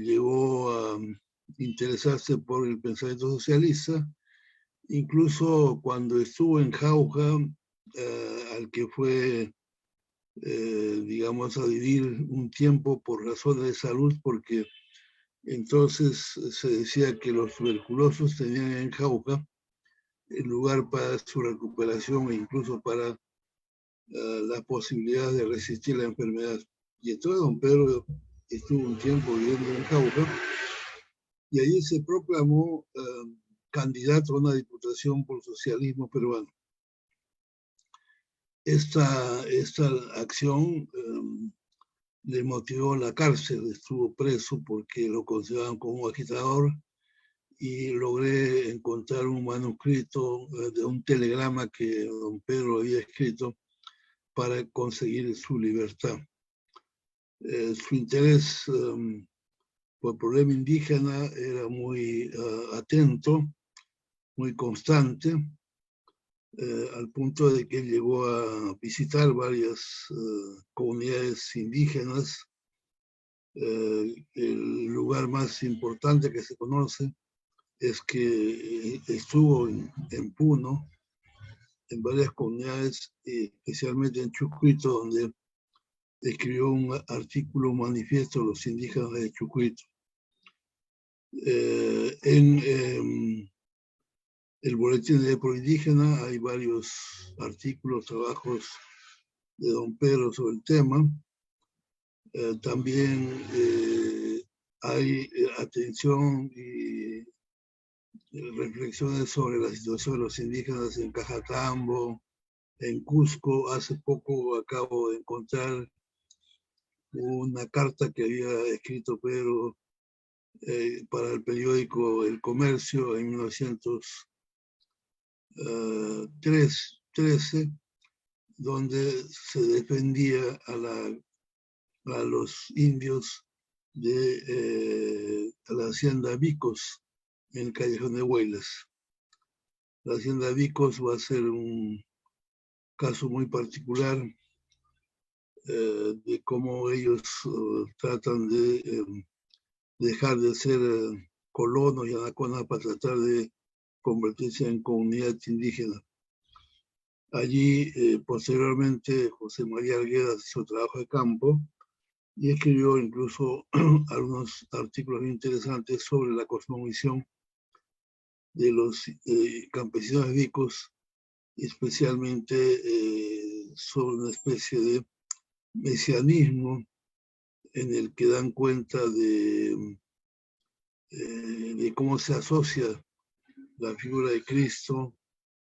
llegó a interesarse por el pensamiento socialista, incluso cuando estuvo en Jauja, al que fue, digamos, a vivir un tiempo por razones de salud, porque entonces se decía que los tuberculosos tenían en Jauja el lugar para su recuperación e incluso para la posibilidad de resistir la enfermedad. Y entonces don Pedro estuvo un tiempo viviendo en Jauja y allí se proclamó candidato a una diputación por socialismo peruano. Esta acción le motivó a la cárcel, estuvo preso porque lo consideraban como un agitador, y logré encontrar un manuscrito de un telegrama que don Pedro había escrito para conseguir su libertad. Su interés por el problema indígena era muy atento, muy constante, al punto de que llegó a visitar varias comunidades indígenas. El lugar más importante que se conoce es que estuvo en Puno, en varias comunidades, especialmente en Chucuito, donde escribió un artículo, un manifiesto de los indígenas de Chucuito. En el Boletín de Proindígena hay varios artículos, trabajos de don Pedro sobre el tema. También hay atención y reflexiones sobre la situación de los indígenas en Cajatambo, en Cusco. Hace poco acabo de encontrar una carta que había escrito Pedro para el periódico El Comercio en 1913, donde se defendía a los indios de la hacienda Vicos en el Callejón de Huaylas. La hacienda Vicos va a ser un caso muy particular de cómo ellos tratan de dejar de ser colonos y anaconas para tratar de convertirse en comunidad indígena. Allí, posteriormente, José María Arguedas hizo trabajo de campo y escribió incluso algunos artículos interesantes sobre la cosmovisión de los campesinos vicos, especialmente sobre una especie de mesianismo en el que dan cuenta de cómo se asocia la figura de Cristo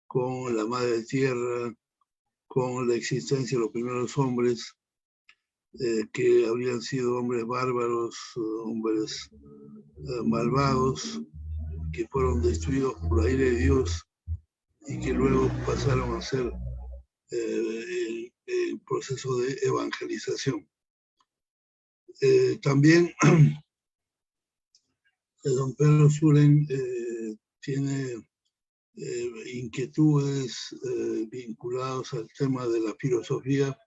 con la Madre Tierra, con la existencia de los primeros hombres, que habrían sido hombres bárbaros, hombres malvados, que fueron destruidos por la ira de Dios y que luego pasaron a ser el proceso de evangelización. También don Pedro Zulem tiene inquietudes vinculadas al tema de la filosofía,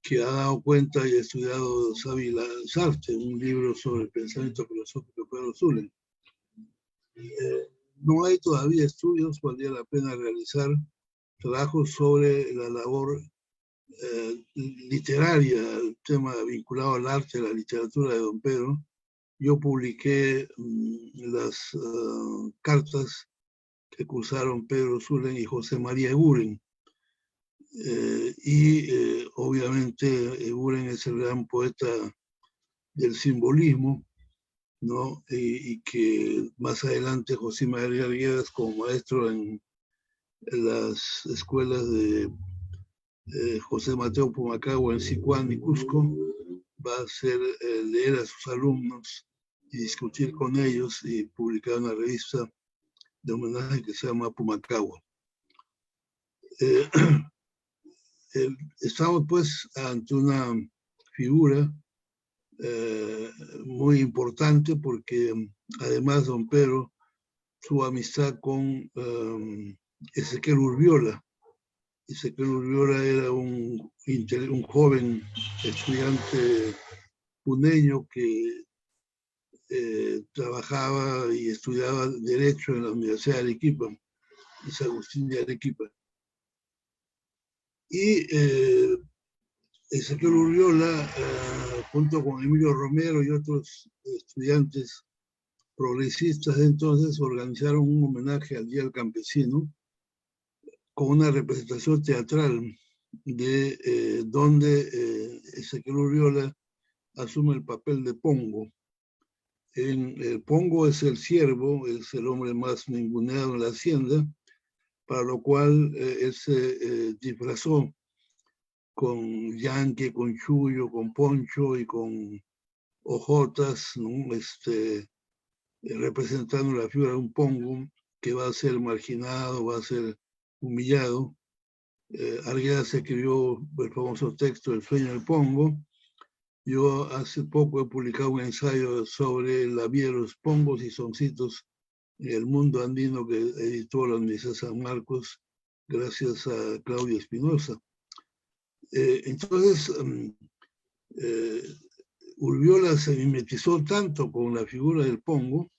que ha dado cuenta y ha estudiado Sávila Sartre, un libro sobre el pensamiento filosófico de Pedro Zulem. No hay todavía estudios, valdría la pena realizar trabajos sobre la labor literaria, el tema vinculado al arte, la literatura de don Pedro. Yo publiqué las cartas que cursaron Pedro Zulem y José María Eguren. Obviamente Eguren es el gran poeta del simbolismo, ¿no? Y que más adelante José María Arguedas, como maestro en las escuelas de José Mateo Pumacahua en Sicuán y Cusco, va a hacer leer a sus alumnos y discutir con ellos y publicar una revista de homenaje que se llama Pumacahua. Estamos pues ante una figura muy importante porque además don Pedro su amistad con Ezequiel Urbiola. Ezequiel Urbiola era un joven estudiante puneño que trabajaba y estudiaba Derecho en la Universidad de Arequipa, en San Agustín de Arequipa. Y Ezequiel Urbiola, junto con Emilio Romero y otros estudiantes progresistas de entonces, organizaron un homenaje al Día del Campesino con una representación teatral de donde Ezequiel Urbiola asume el papel de Pongo. El Pongo es el siervo, es el hombre más ninguneado en la hacienda, para lo cual él se disfrazó con Yankee, con Chullo, con Poncho y con Ojotas, ¿no? Representando la figura de un Pongo que va a ser marginado, va a ser humillado. Arguedas escribió el famoso texto El sueño del Pongo. Yo hace poco he publicado un ensayo sobre la vida de los pongos y soncitos en el mundo andino que editó la Universidad de San Marcos gracias a Claudio Espinosa. Entonces, Urbiola se mimetizó tanto con la figura del pongo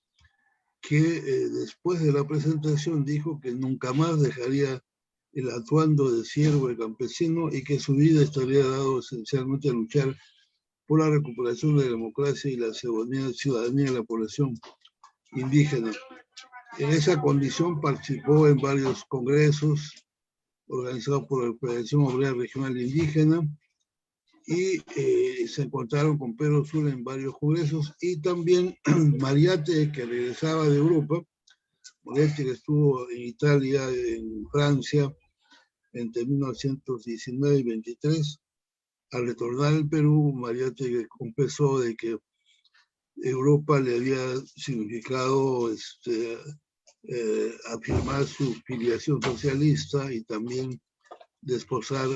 que después de la presentación dijo que nunca más dejaría el atuendo de siervo de campesino y que su vida estaría dado esencialmente a luchar por la recuperación de la democracia y la ciudadanía de la población indígena. En esa condición participó en varios congresos organizados por la Federación Obrera Regional Indígena y se encontraron con Pedro Sula en varios congresos y también Mariate, que regresaba de Europa, Mariate que estuvo en Italia, en Francia, entre 1919 y 23. Al retornar al Perú, Mariate confesó de que Europa le había significado afirmar su filiación socialista y también desposar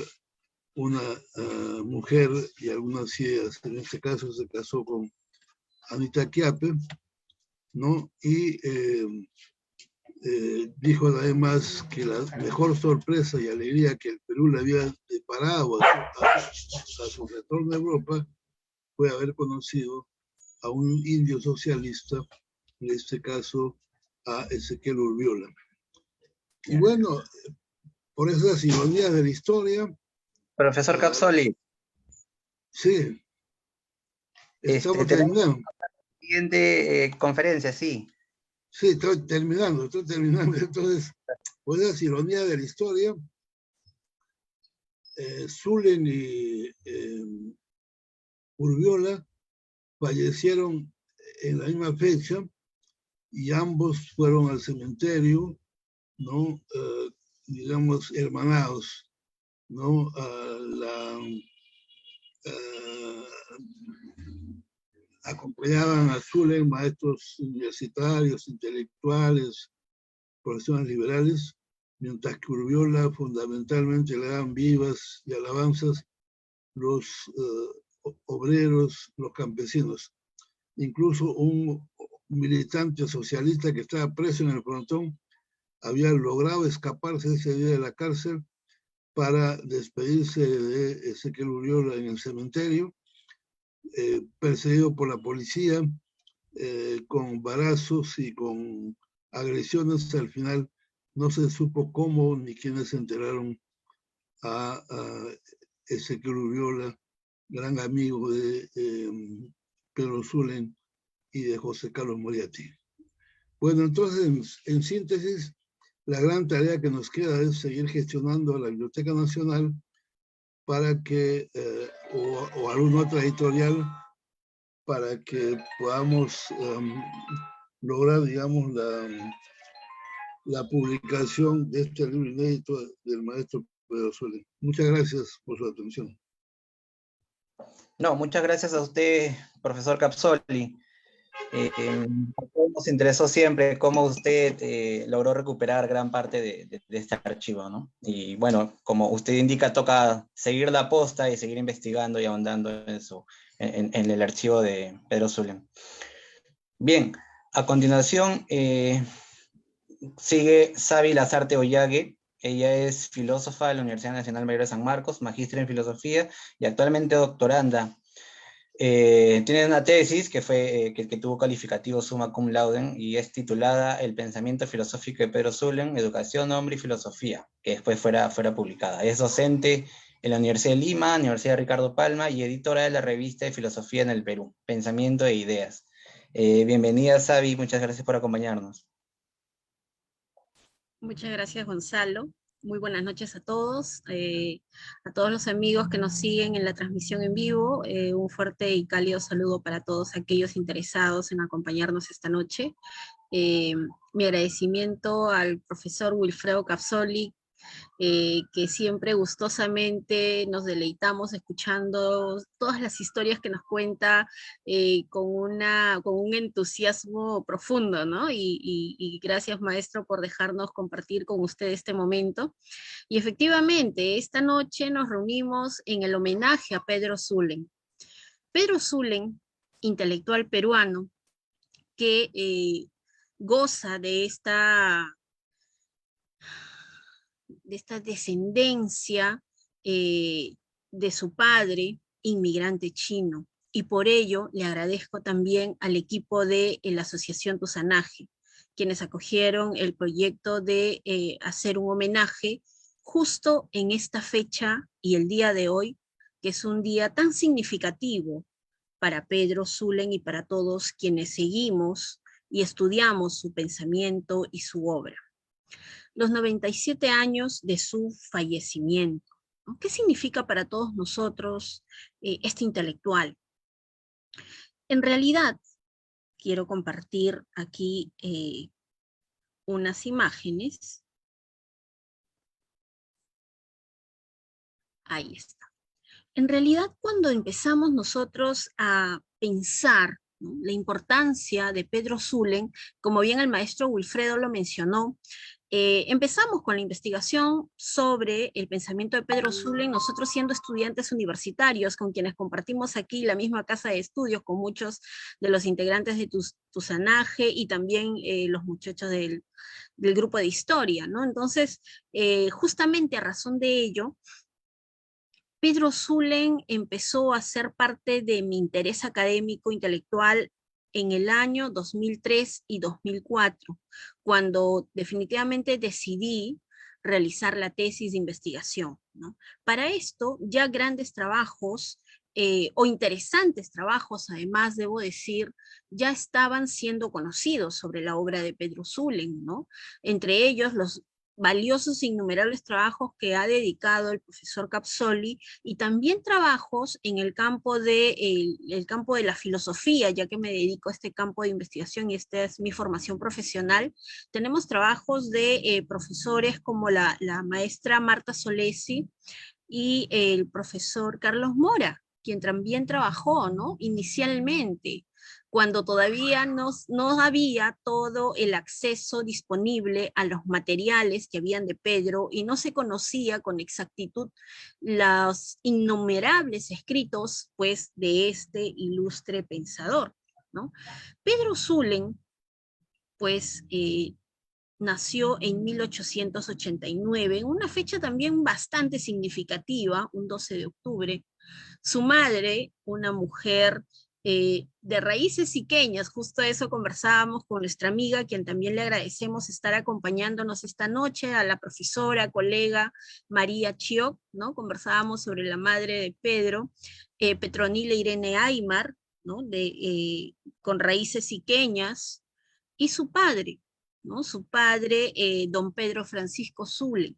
una mujer y algunas ideas. En este caso se casó con Anita Quiape, ¿no? Y dijo además que la mejor sorpresa y alegría que el Perú le había deparado a su retorno a Europa fue haber conocido a un indio socialista, en este caso a Ezequiel Urbiola. Y bueno, por esas ironías de la historia. Profesor Capsoli. Sí. Estamos terminando. Siguiente conferencia, sí. Sí, estoy terminando. Entonces, por esas ironías de la historia, Zulen y Urbiola fallecieron en la misma fecha y ambos fueron al cementerio, ¿no? Digamos, hermanados, ¿no? Acompañaban a Zulen maestros universitarios, intelectuales, profesionales liberales, mientras que Urbiola fundamentalmente le daban vivas y alabanzas los obreros, los campesinos. Incluso un militante socialista que estaba preso en el frontón había logrado escaparse ese día de la cárcel para despedirse de Ezequiel Urbiola en el cementerio, perseguido por la policía, con balazos y con agresiones. Al final no se supo cómo ni quiénes se enteraron a Ezequiel Urbiola, gran amigo de Pedro Zulen y de José Carlos Moriarty. Bueno, entonces, en síntesis, la gran tarea que nos queda es seguir gestionando la Biblioteca Nacional para que, o alguna otra editorial, para que podamos lograr, digamos, la publicación de este libro inédito del maestro Pedro Zulen. Muchas gracias por su atención. No, muchas gracias a usted, profesor Capsoli. A todos nos interesó siempre cómo usted logró recuperar gran parte de este archivo, ¿no? Y bueno, como usted indica, toca seguir la posta y seguir investigando y ahondando en el archivo de Pedro Zulem. Bien, a continuación sigue Sabi Lazarte Ollague. Ella es filósofa de la Universidad Nacional Mayor de San Marcos, magíster en filosofía y actualmente doctoranda. Tiene una tesis que tuvo calificativo summa cum laude y es titulada El pensamiento filosófico de Pedro Zulem, Educación, Hombre y Filosofía, que después fuera publicada. Es docente en la Universidad de Lima, Universidad de Ricardo Palma y editora de la revista de Filosofía en el Perú, Pensamiento e Ideas. Bienvenida, Sabi, muchas gracias por acompañarnos. Muchas gracias, Gonzalo. Muy buenas noches a todos los amigos que nos siguen en la transmisión en vivo. Un fuerte y cálido saludo para todos aquellos interesados en acompañarnos esta noche. Mi agradecimiento al profesor Wilfredo Capsoli, que siempre gustosamente nos deleitamos escuchando todas las historias que nos cuenta con un entusiasmo profundo, ¿no? Y gracias, maestro, por dejarnos compartir con usted este momento. Y efectivamente, esta noche nos reunimos en el homenaje a Pedro Zulem. Pedro Zulem, intelectual peruano, que goza de esta descendencia de su padre, inmigrante chino. Y por ello le agradezco también al equipo de la Asociación Tusanaje, quienes acogieron el proyecto de hacer un homenaje justo en esta fecha y el día de hoy, que es un día tan significativo para Pedro Zulem y para todos quienes seguimos y estudiamos su pensamiento y su obra. Los 97 años de su fallecimiento, ¿no? ¿Qué significa para todos nosotros este intelectual? En realidad, quiero compartir aquí unas imágenes. Ahí está. En realidad, cuando empezamos nosotros a pensar, ¿no?, la importancia de Pedro Zulem, como bien el maestro Wilfredo lo mencionó, empezamos con la investigación sobre el pensamiento de Pedro Zulem, nosotros siendo estudiantes universitarios, con quienes compartimos aquí la misma casa de estudios, con muchos de los integrantes de Tusanaje y también los muchachos del grupo de historia, ¿no? Entonces, justamente a razón de ello, Pedro Zulem empezó a ser parte de mi interés académico, intelectual, en el año 2003 y 2004, cuando definitivamente decidí realizar la tesis de investigación, ¿no? Para esto, ya grandes trabajos o interesantes trabajos, además, debo decir, ya estaban siendo conocidos sobre la obra de Pedro Zulem, ¿no? Entre ellos, los valiosos e innumerables trabajos que ha dedicado el profesor Capsoli y también trabajos en el campo de la filosofía, ya que me dedico a este campo de investigación y esta es mi formación profesional. Tenemos trabajos de profesores como la maestra Marta Solesi y el profesor Carlos Mora, quien también trabajó, ¿no?, inicialmente, cuando todavía no había todo el acceso disponible a los materiales que habían de Pedro y no se conocía con exactitud los innumerables escritos, pues, de este ilustre pensador, ¿no? Pedro Zulem, pues, nació en 1889, una fecha también bastante significativa, un 12 de octubre. Su madre, una mujer de raíces iqueñas, justo eso conversábamos con nuestra amiga, quien también le agradecemos estar acompañándonos esta noche, a la profesora, colega María Chioc, ¿no? Conversábamos sobre la madre de Pedro, Petronila Irene Aymar, ¿no?, con raíces iqueñas, y su padre, ¿no? Su padre, don Pedro Francisco Zulem.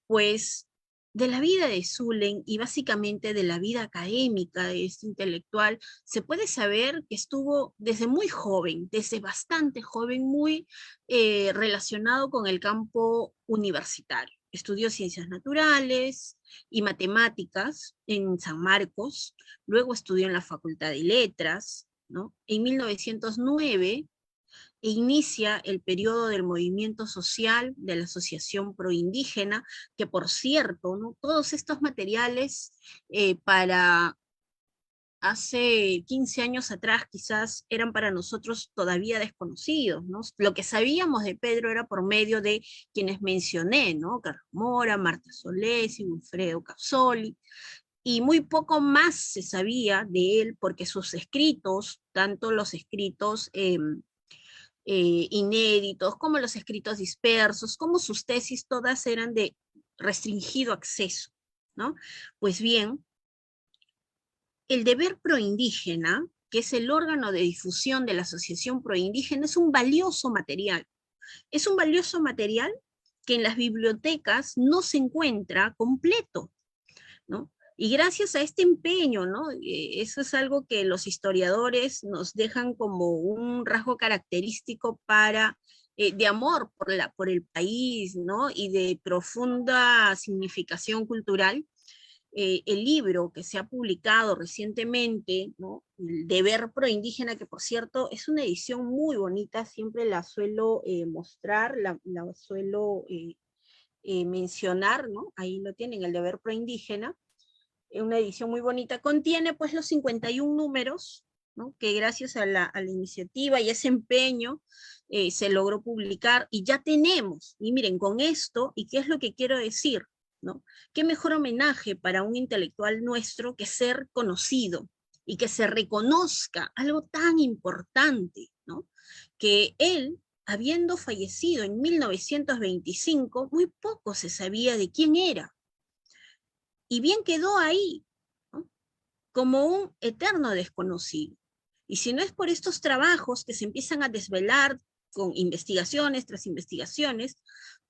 Pues de la vida de Zulem y básicamente de la vida académica de este intelectual, se puede saber que estuvo desde muy joven, desde bastante joven, muy relacionado con el campo universitario. Estudió ciencias naturales y matemáticas en San Marcos, luego estudió en la Facultad de Letras, ¿no? En 1909 inicia el periodo del movimiento social de la Asociación Proindígena, que por cierto, ¿no? Todos estos materiales para hace 15 años atrás quizás eran para nosotros todavía desconocidos, ¿no? Lo que sabíamos de Pedro era por medio de quienes mencioné, ¿no? Carlos Mora, Marta Solés, Wilfredo Capsoli, y muy poco más se sabía de él porque sus escritos, tanto los escritos inéditos, como los escritos dispersos, como sus tesis, todas eran de restringido acceso, ¿no? Pues bien, el deber proindígena, que es el órgano de difusión de la Asociación Proindígena, es un valioso material. Es un valioso material que en las bibliotecas no se encuentra completo, ¿no? Y gracias a este empeño, ¿no? Eso es algo que los historiadores nos dejan como un rasgo característico para, de amor por el país, ¿no? Y de profunda significación cultural. El libro que se ha publicado recientemente, ¿no? El Deber Proindígena, que por cierto es una edición muy bonita, siempre la suelo mostrar, la suelo mencionar, ¿no? Ahí lo tienen, el Deber Proindígena, una edición muy bonita, contiene pues los 51 números, ¿no? Que gracias a la iniciativa y ese empeño se logró publicar y ya tenemos, y miren, con esto, ¿y qué es lo que quiero decir? ¿No? ¿Qué mejor homenaje para un intelectual nuestro que ser conocido y que se reconozca algo tan importante, ¿no? Que él, habiendo fallecido en 1925, muy poco se sabía de quién era. Y bien quedó ahí, ¿no? Como un eterno desconocido. Y si no es por estos trabajos que se empiezan a desvelar con investigaciones tras investigaciones,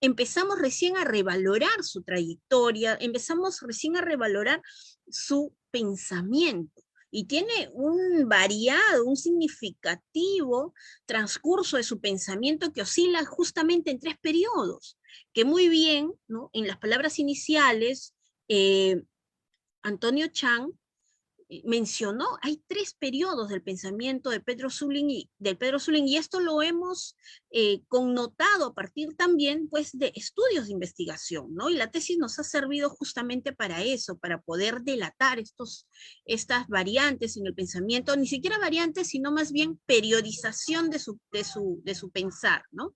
empezamos recién a revalorar su trayectoria, empezamos recién a revalorar su pensamiento. Y tiene un variado, un significativo transcurso de su pensamiento que oscila justamente en 3 periodos, que muy bien, ¿no? En las palabras iniciales, Antonio Chang mencionó, hay 3 periodos del pensamiento de Pedro Zulin y esto lo hemos connotado a partir también pues, de estudios de investigación, ¿no? Y la tesis nos ha servido justamente para eso, para poder delatar estas variantes en el pensamiento, ni siquiera variantes, sino más bien periodización de su pensar, ¿no?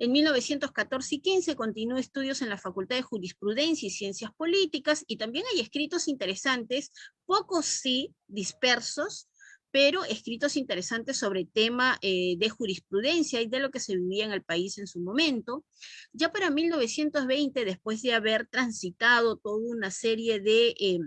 En 1914 y 15 continuó estudios en la Facultad de Jurisprudencia y Ciencias Políticas y también hay escritos interesantes, pocos sí, dispersos, pero escritos interesantes sobre tema de jurisprudencia y de lo que se vivía en el país en su momento. Ya para 1920, después de haber transitado toda una serie de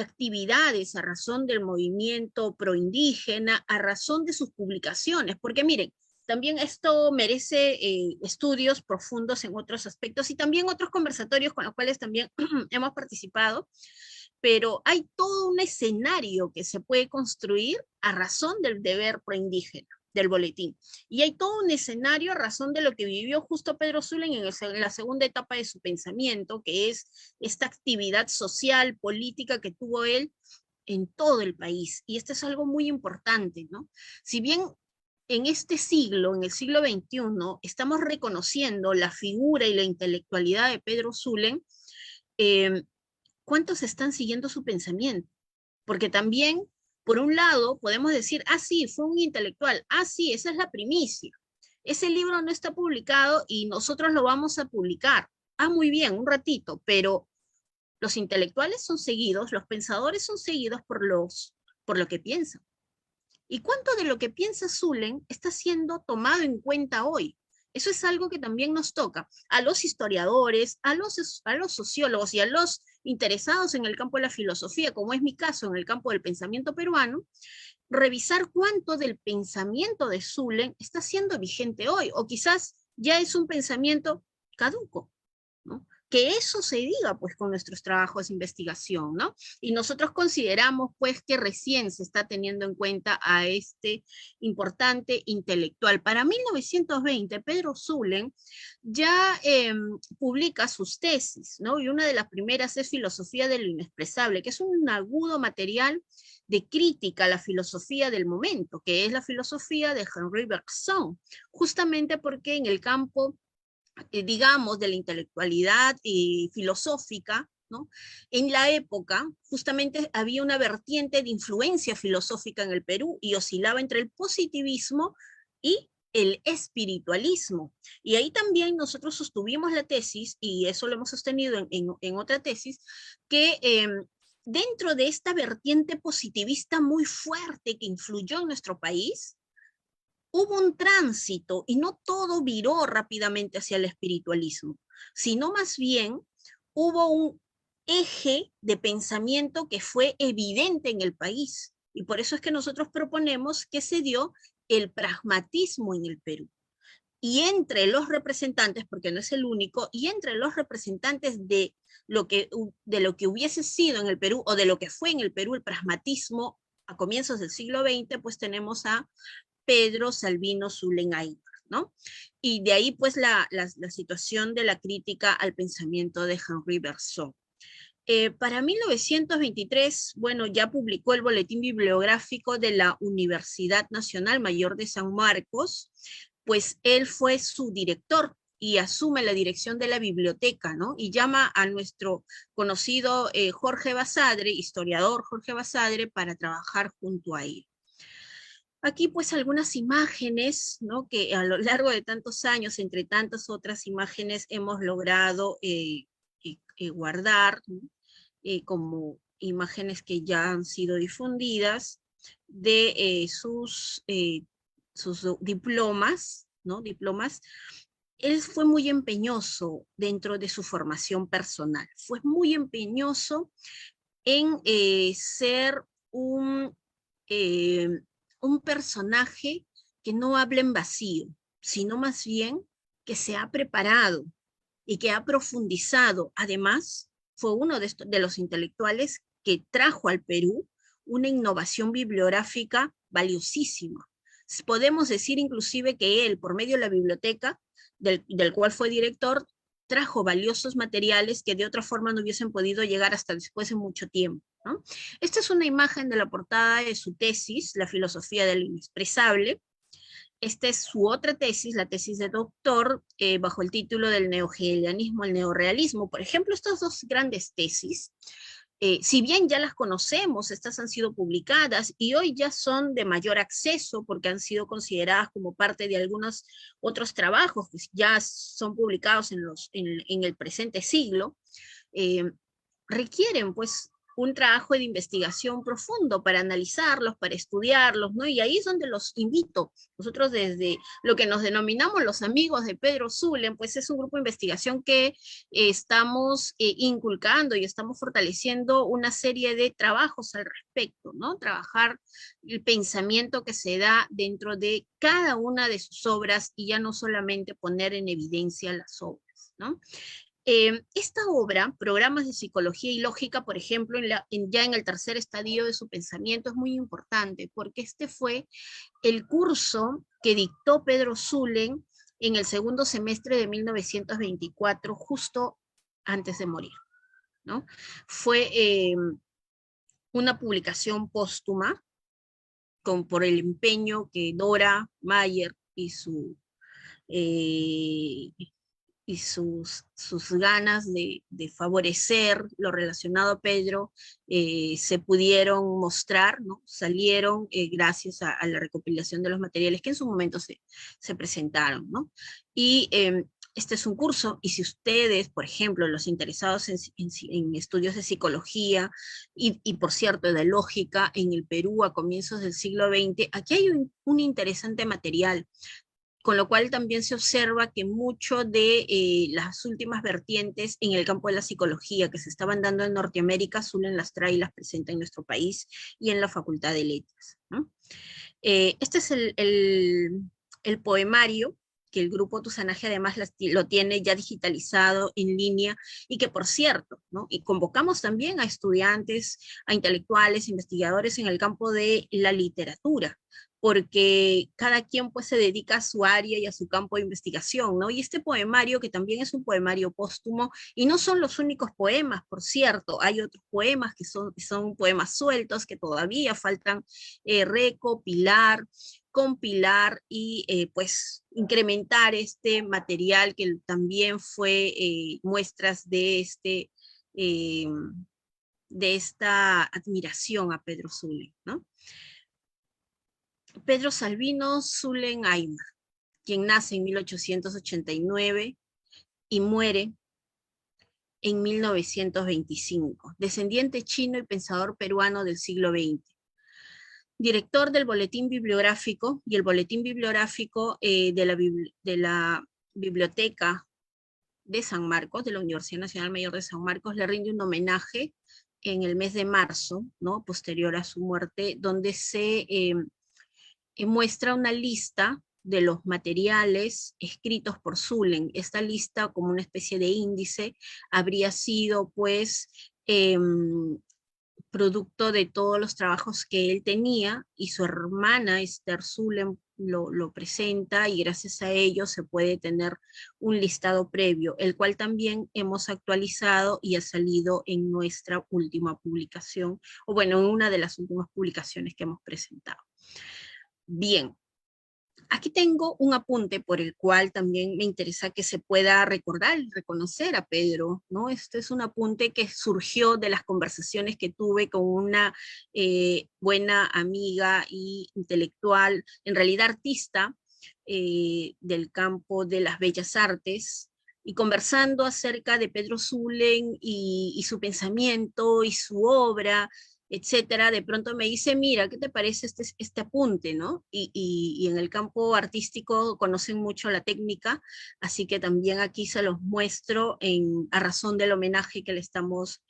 actividades a razón del movimiento proindígena, a razón de sus publicaciones, porque miren, también esto merece estudios profundos en otros aspectos y también otros conversatorios con los cuales también hemos participado, pero hay todo un escenario que se puede construir a razón del deber proindígena del boletín. Y hay todo un escenario a razón de lo que vivió justo Pedro Zulin en la segunda etapa de su pensamiento, que es esta actividad social, política que tuvo él en todo el país. Y esto es algo muy importante, ¿no? Si bien en este siglo, en el siglo XXI, estamos reconociendo la figura y la intelectualidad de Pedro Zulin, ¿cuántos están siguiendo su pensamiento? Porque también, por un lado, podemos decir, ah, sí, fue un intelectual, ah, sí, esa es la primicia. Ese libro no está publicado y nosotros lo vamos a publicar. Ah, muy bien, un ratito, pero los intelectuales son seguidos, los pensadores son seguidos por lo que piensan. ¿Y cuánto de lo que piensa Zulin está siendo tomado en cuenta hoy? Eso es algo que también nos toca a los historiadores, a los sociólogos y a los interesados en el campo de la filosofía, como es mi caso en el campo del pensamiento peruano, revisar cuánto del pensamiento de Zulin está siendo vigente hoy, o quizás ya es un pensamiento caduco, ¿no? que eso se diga pues con nuestros trabajos de investigación, ¿no? Y nosotros consideramos pues que recién se está teniendo en cuenta a este importante intelectual. Para 1920, Pedro Zulem ya publica sus tesis, ¿no? Y una de las primeras es Filosofía de lo Inexpresable, que es un agudo material de crítica a la filosofía del momento, que es la filosofía de Henri Bergson, justamente porque en el campo, digamos, de la intelectualidad filosófica, ¿no? En la época, justamente había una vertiente de influencia filosófica en el Perú y oscilaba entre el positivismo y el espiritualismo. Y ahí también nosotros sostuvimos la tesis, y eso lo hemos sostenido en otra tesis, que dentro de esta vertiente positivista muy fuerte que influyó en nuestro país, hubo un tránsito y no todo viró rápidamente hacia el espiritualismo, sino más bien hubo un eje de pensamiento que fue evidente en el país. Y por eso es que nosotros proponemos que se dio el pragmatismo en el Perú. Y entre los representantes, porque no es el único, y entre los representantes de lo que hubiese sido en el Perú, o de lo que fue en el Perú el pragmatismo a comienzos del siglo XX, pues tenemos a Pedro Sabino Zulem, ¿no? Y de ahí pues la situación de la crítica al pensamiento de Henri Bergson. Para 1923, bueno, ya publicó el Boletín Bibliográfico de la Universidad Nacional Mayor de San Marcos, pues él fue su director y asume la dirección de la biblioteca, ¿no? Y llama a nuestro conocido Jorge Basadre, historiador Jorge Basadre, para trabajar junto a él. Aquí pues algunas imágenes, ¿no? Que a lo largo de tantos años, entre tantas otras imágenes, hemos logrado guardar, ¿no? Como imágenes que ya han sido difundidas de sus diplomas, ¿no? Diplomas. Él fue muy empeñoso dentro de su formación personal, fue muy empeñoso en ser un personaje que no habla en vacío, sino más bien que se ha preparado y que ha profundizado. Además, fue uno de los intelectuales que trajo al Perú una innovación bibliográfica valiosísima. Podemos decir inclusive que él, por medio de la biblioteca, del cual fue director, trajo valiosos materiales que de otra forma no hubiesen podido llegar hasta después de mucho tiempo, ¿no? Esta es una imagen de la portada de su tesis, La filosofía de lo inexpresable. Esta es su otra tesis, la tesis de doctor, bajo el título del neohegelianismo al neorrealismo. Por ejemplo, estas dos grandes tesis, si bien ya las conocemos, estas han sido publicadas y hoy ya son de mayor acceso porque han sido consideradas como parte de algunos otros trabajos que ya son publicados en el presente siglo, requieren pues un trabajo de investigación profundo para analizarlos, para estudiarlos, ¿no? Y ahí es donde los invito. Nosotros desde lo que nos denominamos los amigos de Pedro Zulem, pues es un grupo de investigación que estamos inculcando y estamos fortaleciendo una serie de trabajos al respecto, ¿no? Trabajar el pensamiento que se da dentro de cada una de sus obras y ya no solamente poner en evidencia las obras, ¿no? Esta obra, Programas de Psicología y Lógica, por ejemplo, ya en el tercer estadio de su pensamiento, es muy importante, porque este fue el curso que dictó Pedro Zulem en el segundo semestre de 1924, justo antes de morir, ¿no? Fue una publicación póstuma por el empeño que Dora Mayer y sus ganas de favorecer lo relacionado a Pedro se pudieron mostrar, ¿no? Salieron gracias a la recopilación de los materiales que en su momento se presentaron, ¿no? Y este es un curso, y si ustedes, por ejemplo, los interesados en estudios de psicología y, por cierto, de lógica en el Perú a comienzos del siglo XX, aquí hay un interesante material, con lo cual también se observa que mucho de las últimas vertientes en el campo de la psicología que se estaban dando en Norteamérica, Zulem las trae y las presenta en nuestro país y en la Facultad de Letras, ¿no? Este es el poemario que el grupo Tusanaje además lo tiene ya digitalizado en línea, y que por cierto, ¿no? Y convocamos también a estudiantes, a intelectuales, investigadores en el campo de la literatura, porque cada quien pues se dedica a su área y a su campo de investigación, ¿no? Y este poemario, que también es un poemario póstumo, y no son los únicos poemas, por cierto, hay otros poemas que son poemas sueltos que todavía faltan recopilar, compilar y pues incrementar este material que también fue muestras eh, de esta admiración a Pedro Zulen, ¿no? Pedro Salvino Zulen Aymar, quien nace en 1889 y muere en 1925, descendiente chino y pensador peruano del siglo XX. Director del Boletín Bibliográfico y el Boletín Bibliográfico de la Biblioteca de San Marcos, de la Universidad Nacional Mayor de San Marcos, le rinde un homenaje en el mes de marzo, ¿no? Posterior a su muerte, donde se muestra una lista de los materiales escritos por Zulen. Esta lista, como una especie de índice, habría sido pues producto de todos los trabajos que él tenía, y su hermana Esther Zulen lo presenta, y gracias a ello se puede tener un listado previo, el cual también hemos actualizado y ha salido en nuestra última publicación, o bueno, en una de las últimas publicaciones que hemos presentado. Bien, aquí tengo un apunte por el cual también me interesa que se pueda recordar y reconocer a Pedro, ¿no? Este es un apunte que surgió de las conversaciones que tuve con una buena amiga y intelectual, en realidad artista, del campo de las bellas artes, y conversando acerca de Pedro Zulen y su pensamiento y su obra, etcétera, de pronto me dice, mira, ¿qué te parece este apunte, no? Y en el campo artístico conocen mucho la técnica, así que también aquí se los muestro a razón del homenaje que le estamos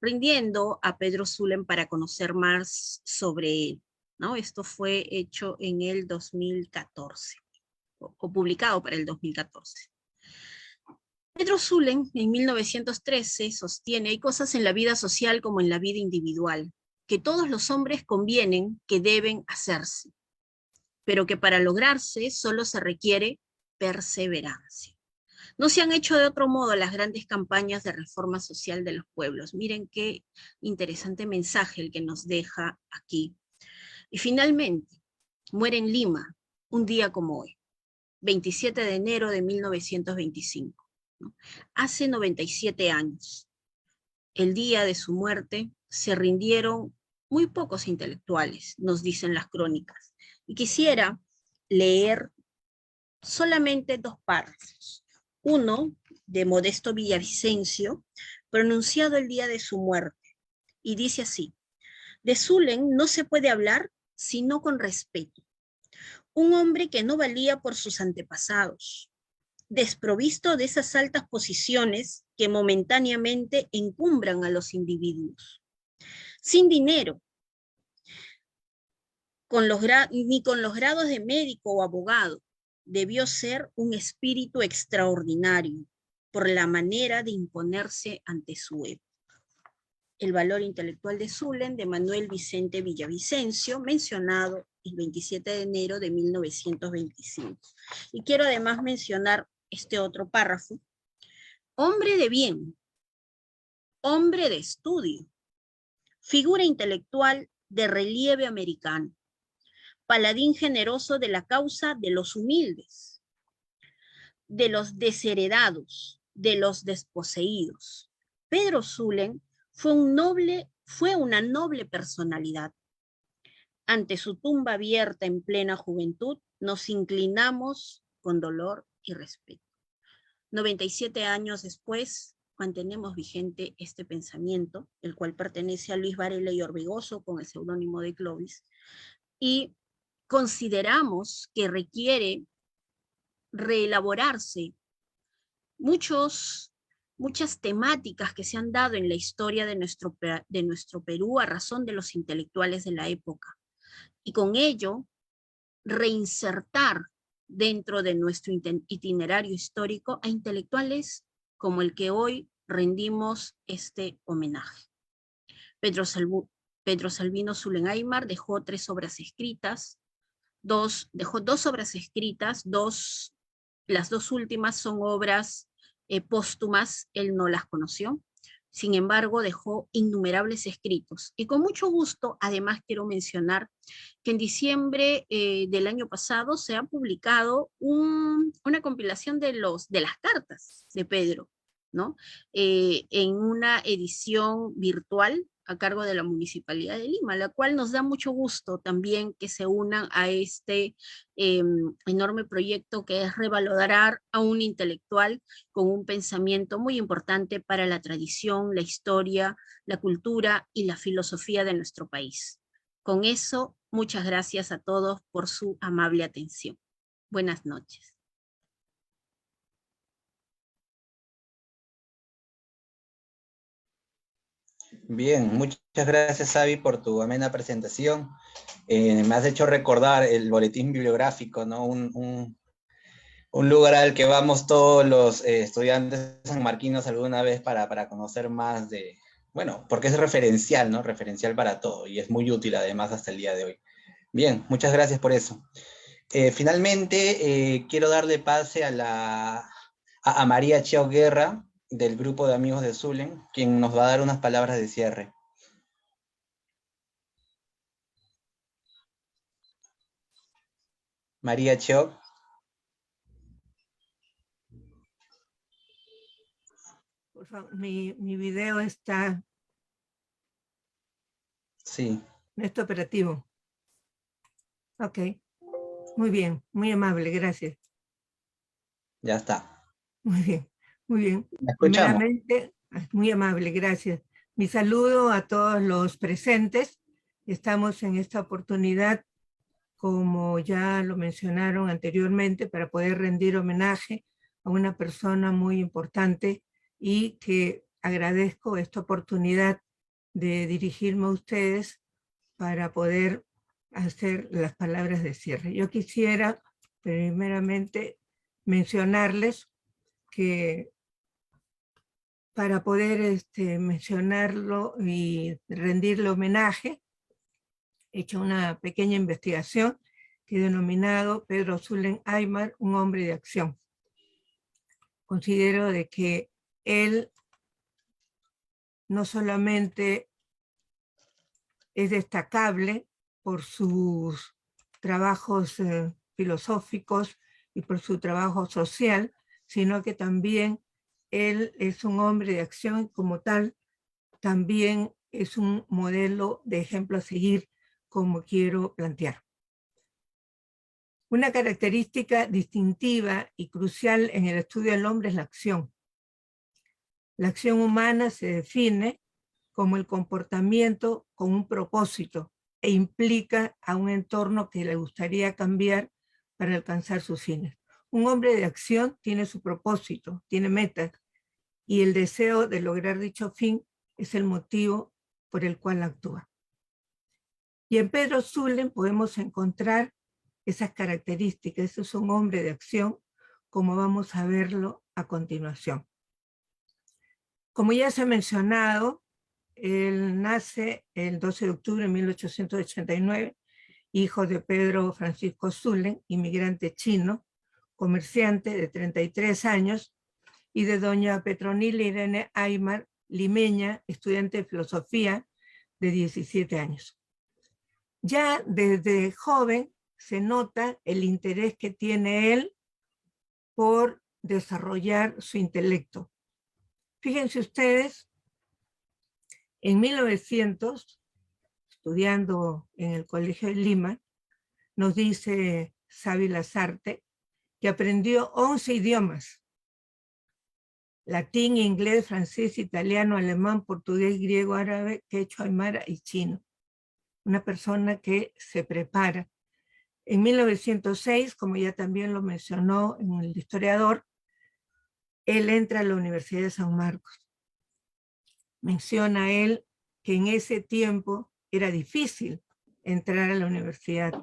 rindiendo a Pedro Zulen para conocer más sobre él, ¿no? Esto fue hecho en el 2014, o publicado para el 2014. Pedro Zulen, en 1913, sostiene: hay cosas en la vida social como en la vida individual, que todos los hombres convienen que deben hacerse, pero que para lograrse solo se requiere perseverancia. No se han hecho de otro modo las grandes campañas de reforma social de los pueblos. Miren qué interesante mensaje el que nos deja aquí. Y finalmente, muere en Lima, un día como hoy, 27 de enero de 1925. Hace 97 años, el día de su muerte, se rindieron muy pocos intelectuales, nos dicen las crónicas. Y quisiera leer solamente dos párrafos. Uno de Modesto Villavicencio, pronunciado el día de su muerte, y dice así: de Zulen no se puede hablar sino con respeto. Un hombre que no valía por sus antepasados, desprovisto de esas altas posiciones que momentáneamente encumbran a los individuos. Sin dinero, ni con los grados de médico o abogado, debió ser un espíritu extraordinario por la manera de imponerse ante su época. El valor intelectual de Zulen, de Manuel Vicente Villavicencio, mencionado el 27 de enero de 1925. Y quiero además mencionar este otro párrafo: hombre de bien, hombre de estudio, figura intelectual de relieve americano, paladín generoso de la causa de los humildes, de los desheredados, de los desposeídos. Pedro Zulen fue una noble personalidad. Ante su tumba abierta en plena juventud, nos inclinamos con dolor y respeto. 97 años después, mantenemos vigente este pensamiento, el cual pertenece a Luis Varela y Orbegoso con el seudónimo de Clovis, y consideramos que requiere reelaborarse muchas temáticas que se han dado en la historia de nuestro Perú a razón de los intelectuales de la época, y con ello reinsertar dentro de nuestro itinerario histórico a intelectuales como el que hoy rendimos este homenaje. Pedro Salvino Zulem Aymar dejó 3 obras escritas, dejó 2 obras escritas, las 2 últimas son obras póstumas, él no las conoció. Sin embargo, dejó innumerables escritos. Y con mucho gusto, además, quiero mencionar que en diciembre del año pasado se ha publicado una compilación de las cartas de Pedro, ¿no? En una edición virtual a cargo de la Municipalidad de Lima, la cual nos da mucho gusto también que se unan a este enorme proyecto que es revalorar a un intelectual con un pensamiento muy importante para la tradición, la historia, la cultura y la filosofía de nuestro país. Con eso, muchas gracias a todos por su amable atención. Buenas noches. Bien, muchas gracias, Avi, por tu amena presentación. Me has hecho recordar el boletín bibliográfico, ¿no? Un lugar al que vamos todos los estudiantes sanmarquinos alguna vez para conocer más de, bueno, porque es referencial, ¿no? Referencial para todo y es muy útil además hasta el día de hoy. Bien, muchas gracias por eso. Finalmente, quiero darle pase a María Chao Guerra, del grupo de amigos de Zulem, quien nos va a dar unas palabras de cierre. María Chao. Por favor, mi video está... Sí. No está operativo. Ok. Muy bien, muy amable, gracias. Ya está. Muy bien, muy bien. La escuchamos. Primeramente, muy amable, gracias. Mi saludo a todos los presentes. Estamos en esta oportunidad, como ya lo mencionaron anteriormente, para poder rendir homenaje a una persona muy importante y que agradezco esta oportunidad de dirigirme a ustedes para poder hacer las palabras de cierre. Yo quisiera primeramente mencionarles que para poder mencionarlo y rendirle homenaje, he hecho una pequeña investigación que he denominado Pedro Zulem Aymar, un hombre de acción. Considero de que él no solamente es destacable por sus trabajos filosóficos y por su trabajo social, sino que también él es un hombre de acción como tal, también es un modelo de ejemplo a seguir, como quiero plantear. Una característica distintiva y crucial en el estudio del hombre es la acción. La acción humana se define como el comportamiento con un propósito e implica a un entorno que le gustaría cambiar para alcanzar sus fines. Un hombre de acción tiene su propósito, tiene metas, y el deseo de lograr dicho fin es el motivo por el cual actúa. Y en Pedro Zulem podemos encontrar esas características. Este es un hombre de acción, como vamos a verlo a continuación. Como ya se ha mencionado, él nace el 12 de octubre de 1889, hijo de Pedro Francisco Zulem, inmigrante chino, comerciante de 33 años, y de doña Petronila Irene Aymar, limeña, estudiante de filosofía de 17 años. Ya desde joven se nota el interés que tiene él por desarrollar su intelecto. Fíjense ustedes, en 1900, estudiando en el Colegio de Lima, nos dice Xavi Lasarte que aprendió 11 idiomas: latín, inglés, francés, italiano, alemán, portugués, griego, árabe, quechua, aymara y chino. Una persona que se prepara. En 1906, como ya también lo mencionó en el historiador, él entra a la Universidad de San Marcos. Menciona él que en ese tiempo era difícil entrar a la universidad.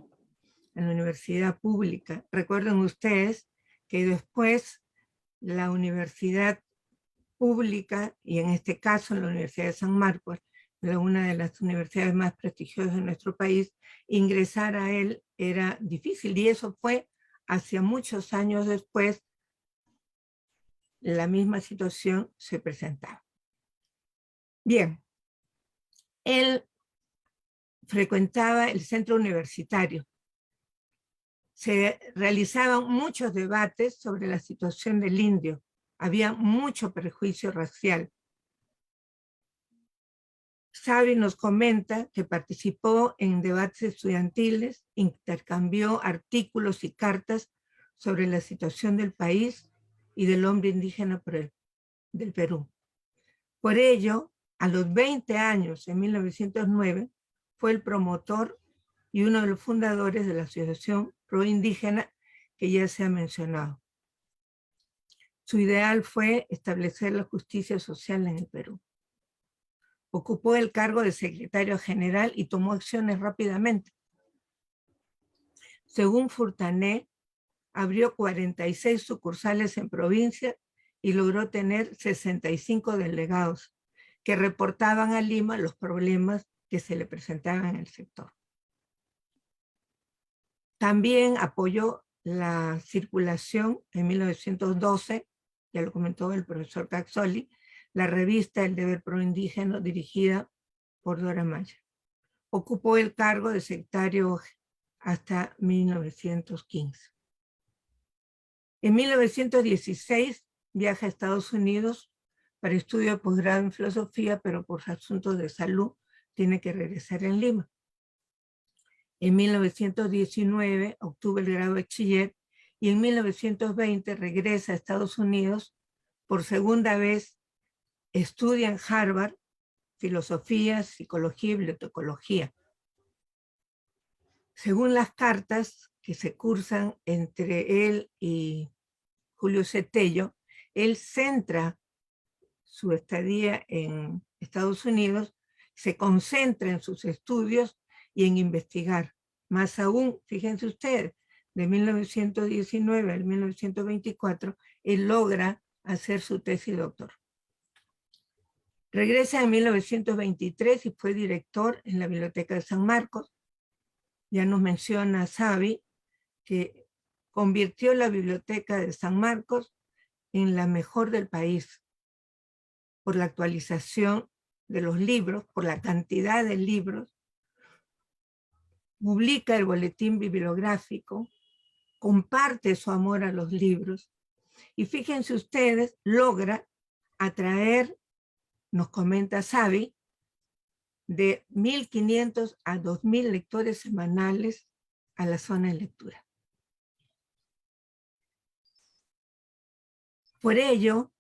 en la universidad pública. Recuerden ustedes que después la universidad pública, y en este caso la Universidad de San Marcos, una de las universidades más prestigiosas de nuestro país, ingresar a él era difícil, y eso fue hacia muchos años después, la misma situación se presentaba. Bien, él frecuentaba el centro universitario. Se realizaban muchos debates sobre la situación del indio. Había mucho prejuicio racial. Xavi nos comenta que participó en debates estudiantiles, intercambió artículos y cartas sobre la situación del país y del hombre indígena del Perú. Por ello, a los 20 años, en 1909, fue el promotor y uno de los fundadores de la Asociación Proindígena que ya se ha mencionado. Su ideal fue establecer la justicia social en el Perú. Ocupó el cargo de secretario general y tomó acciones rápidamente. Según Furtané, abrió 46 sucursales en provincia y logró tener 65 delegados que reportaban a Lima los problemas que se le presentaban en el sector. También apoyó la circulación en 1912, ya lo comentó el profesor Caxoli, la revista El Deber Proindígena, dirigida por Dora Maya. Ocupó el cargo de secretario hasta 1915. En 1916 viaja a Estados Unidos para estudio de posgrado en filosofía, pero por asuntos de salud tiene que regresar en Lima. En 1919 obtuvo el grado de bachiller y en 1920 regresa a Estados Unidos por segunda vez. Estudia en Harvard filosofía, psicología y bibliotecología. Según las cartas que se cursan entre él y Julio Cetello, él centra su estadía en Estados Unidos, se concentra en sus estudios y en investigar. Más aún, fíjense ustedes, de 1919 al 1924, él logra hacer su tesis doctoral. Regresa en 1923 y fue director en la Biblioteca de San Marcos. Ya nos menciona Xavi que convirtió la Biblioteca de San Marcos en la mejor del país por la actualización de los libros, por la cantidad de libros. Publica el boletín bibliográfico, comparte su amor a los libros y fíjense ustedes, logra atraer, nos comenta Xavi, de 1.500 a 2.000 lectores semanales a la zona de lectura. Por ello,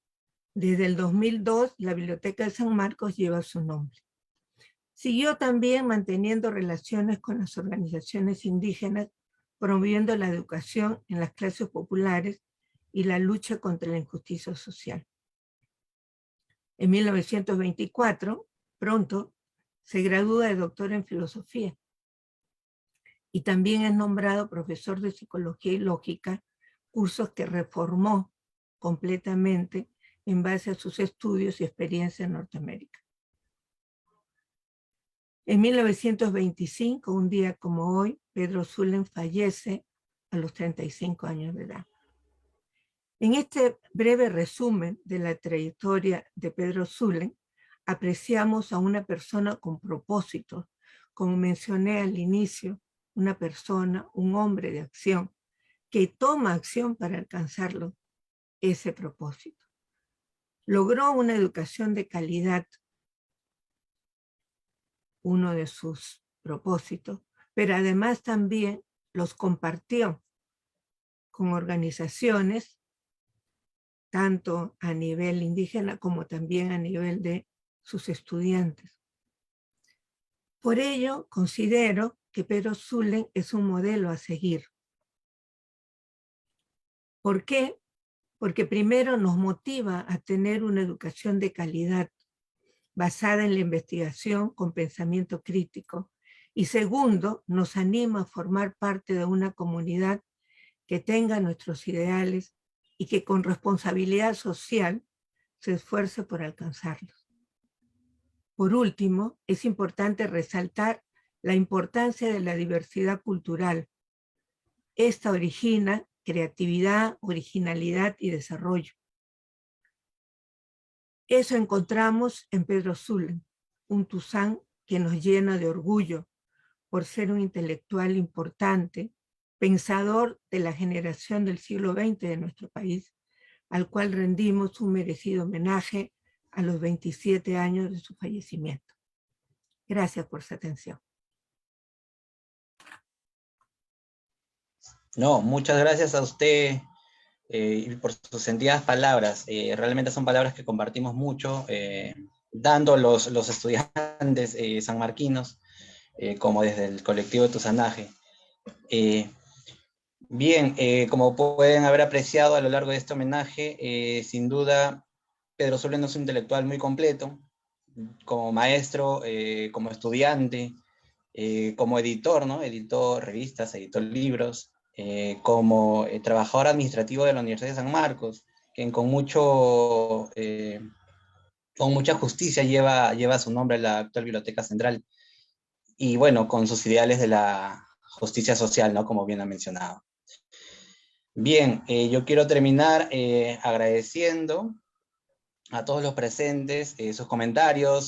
desde el 2002, la Biblioteca de San Marcos lleva su nombre. Siguió también manteniendo relaciones con las organizaciones indígenas, promoviendo la educación en las clases populares y la lucha contra la injusticia social. En 1924, pronto, se gradúa de doctor en filosofía y también es nombrado profesor de psicología y lógica, cursos que reformó completamente en base a sus estudios y experiencia en Norteamérica. En 1925, un día como hoy, Pedro Zulem fallece a los 35 años de edad. En este breve resumen de la trayectoria de Pedro Zulem, apreciamos a una persona con propósito, como mencioné al inicio, una persona, un hombre de acción, que toma acción para alcanzarlo, ese propósito. Logró una educación de calidad, uno de sus propósitos, pero además también los compartió con organizaciones, tanto a nivel indígena como también a nivel de sus estudiantes. Por ello, considero que Pedro Zulem es un modelo a seguir. ¿Por qué? Porque primero nos motiva a tener una educación de calidad basada en la investigación con pensamiento crítico Y segundo, nos anima a formar parte de una comunidad que tenga nuestros ideales y que con responsabilidad social se esfuerce por alcanzarlos. Por último, es importante resaltar la importancia de la diversidad cultural. Esta origina creatividad, originalidad y desarrollo. Eso encontramos en Pedro Zulem, un tuzán que nos llena de orgullo por ser un intelectual importante, pensador de la generación del siglo XX de nuestro país, al cual rendimos un merecido homenaje a los 27 años de su fallecimiento. Gracias por su atención. No, muchas gracias a usted y por sus sentidas palabras. Realmente son palabras que compartimos mucho, tanto los estudiantes sanmarquinos como desde el colectivo de Tuzanaje. Bien, como pueden haber apreciado a lo largo de este homenaje, sin duda Pedro Zulem es un intelectual muy completo, como maestro, como estudiante, como editor, ¿no? Editó revistas, editó libros, como trabajador administrativo de la Universidad de San Marcos, quien con mucha justicia lleva su nombre a la actual Biblioteca Central, y bueno, con sus ideales de la justicia social, ¿no? Como bien ha mencionado. Bien, yo quiero terminar agradeciendo a todos los presentes sus comentarios,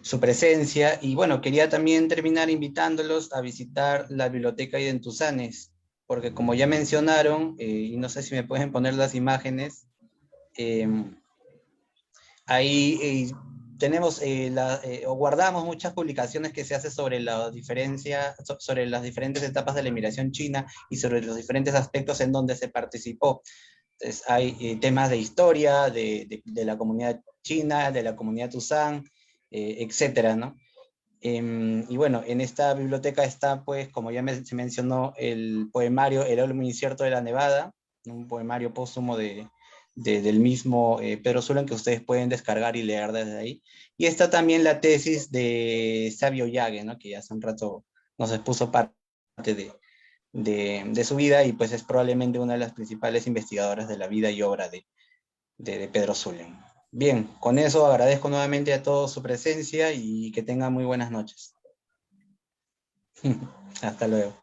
su presencia, y bueno, quería también terminar invitándolos a visitar la Biblioteca Identuzanes, porque como ya mencionaron, y no sé si me pueden poner las imágenes, ahí tenemos o guardamos muchas publicaciones que se hacen sobre sobre las diferentes etapas de la inmigración china y sobre los diferentes aspectos en donde se participó. Entonces hay temas de historia, de la comunidad china, de la comunidad Tuzán, etcétera, ¿no? Y bueno, en esta biblioteca está, pues, como ya se mencionó, el poemario El Olmo Incierto de la Nevada, un poemario póstumo del mismo Pedro Zulem, que ustedes pueden descargar y leer desde ahí. Y está también la tesis de Sabio Yague, ¿no? Que ya hace un rato nos expuso parte de su vida, y pues es probablemente una de las principales investigadoras de la vida y obra de Pedro Zulem. Bien, con eso agradezco nuevamente a todos su presencia y que tengan muy buenas noches. Hasta luego.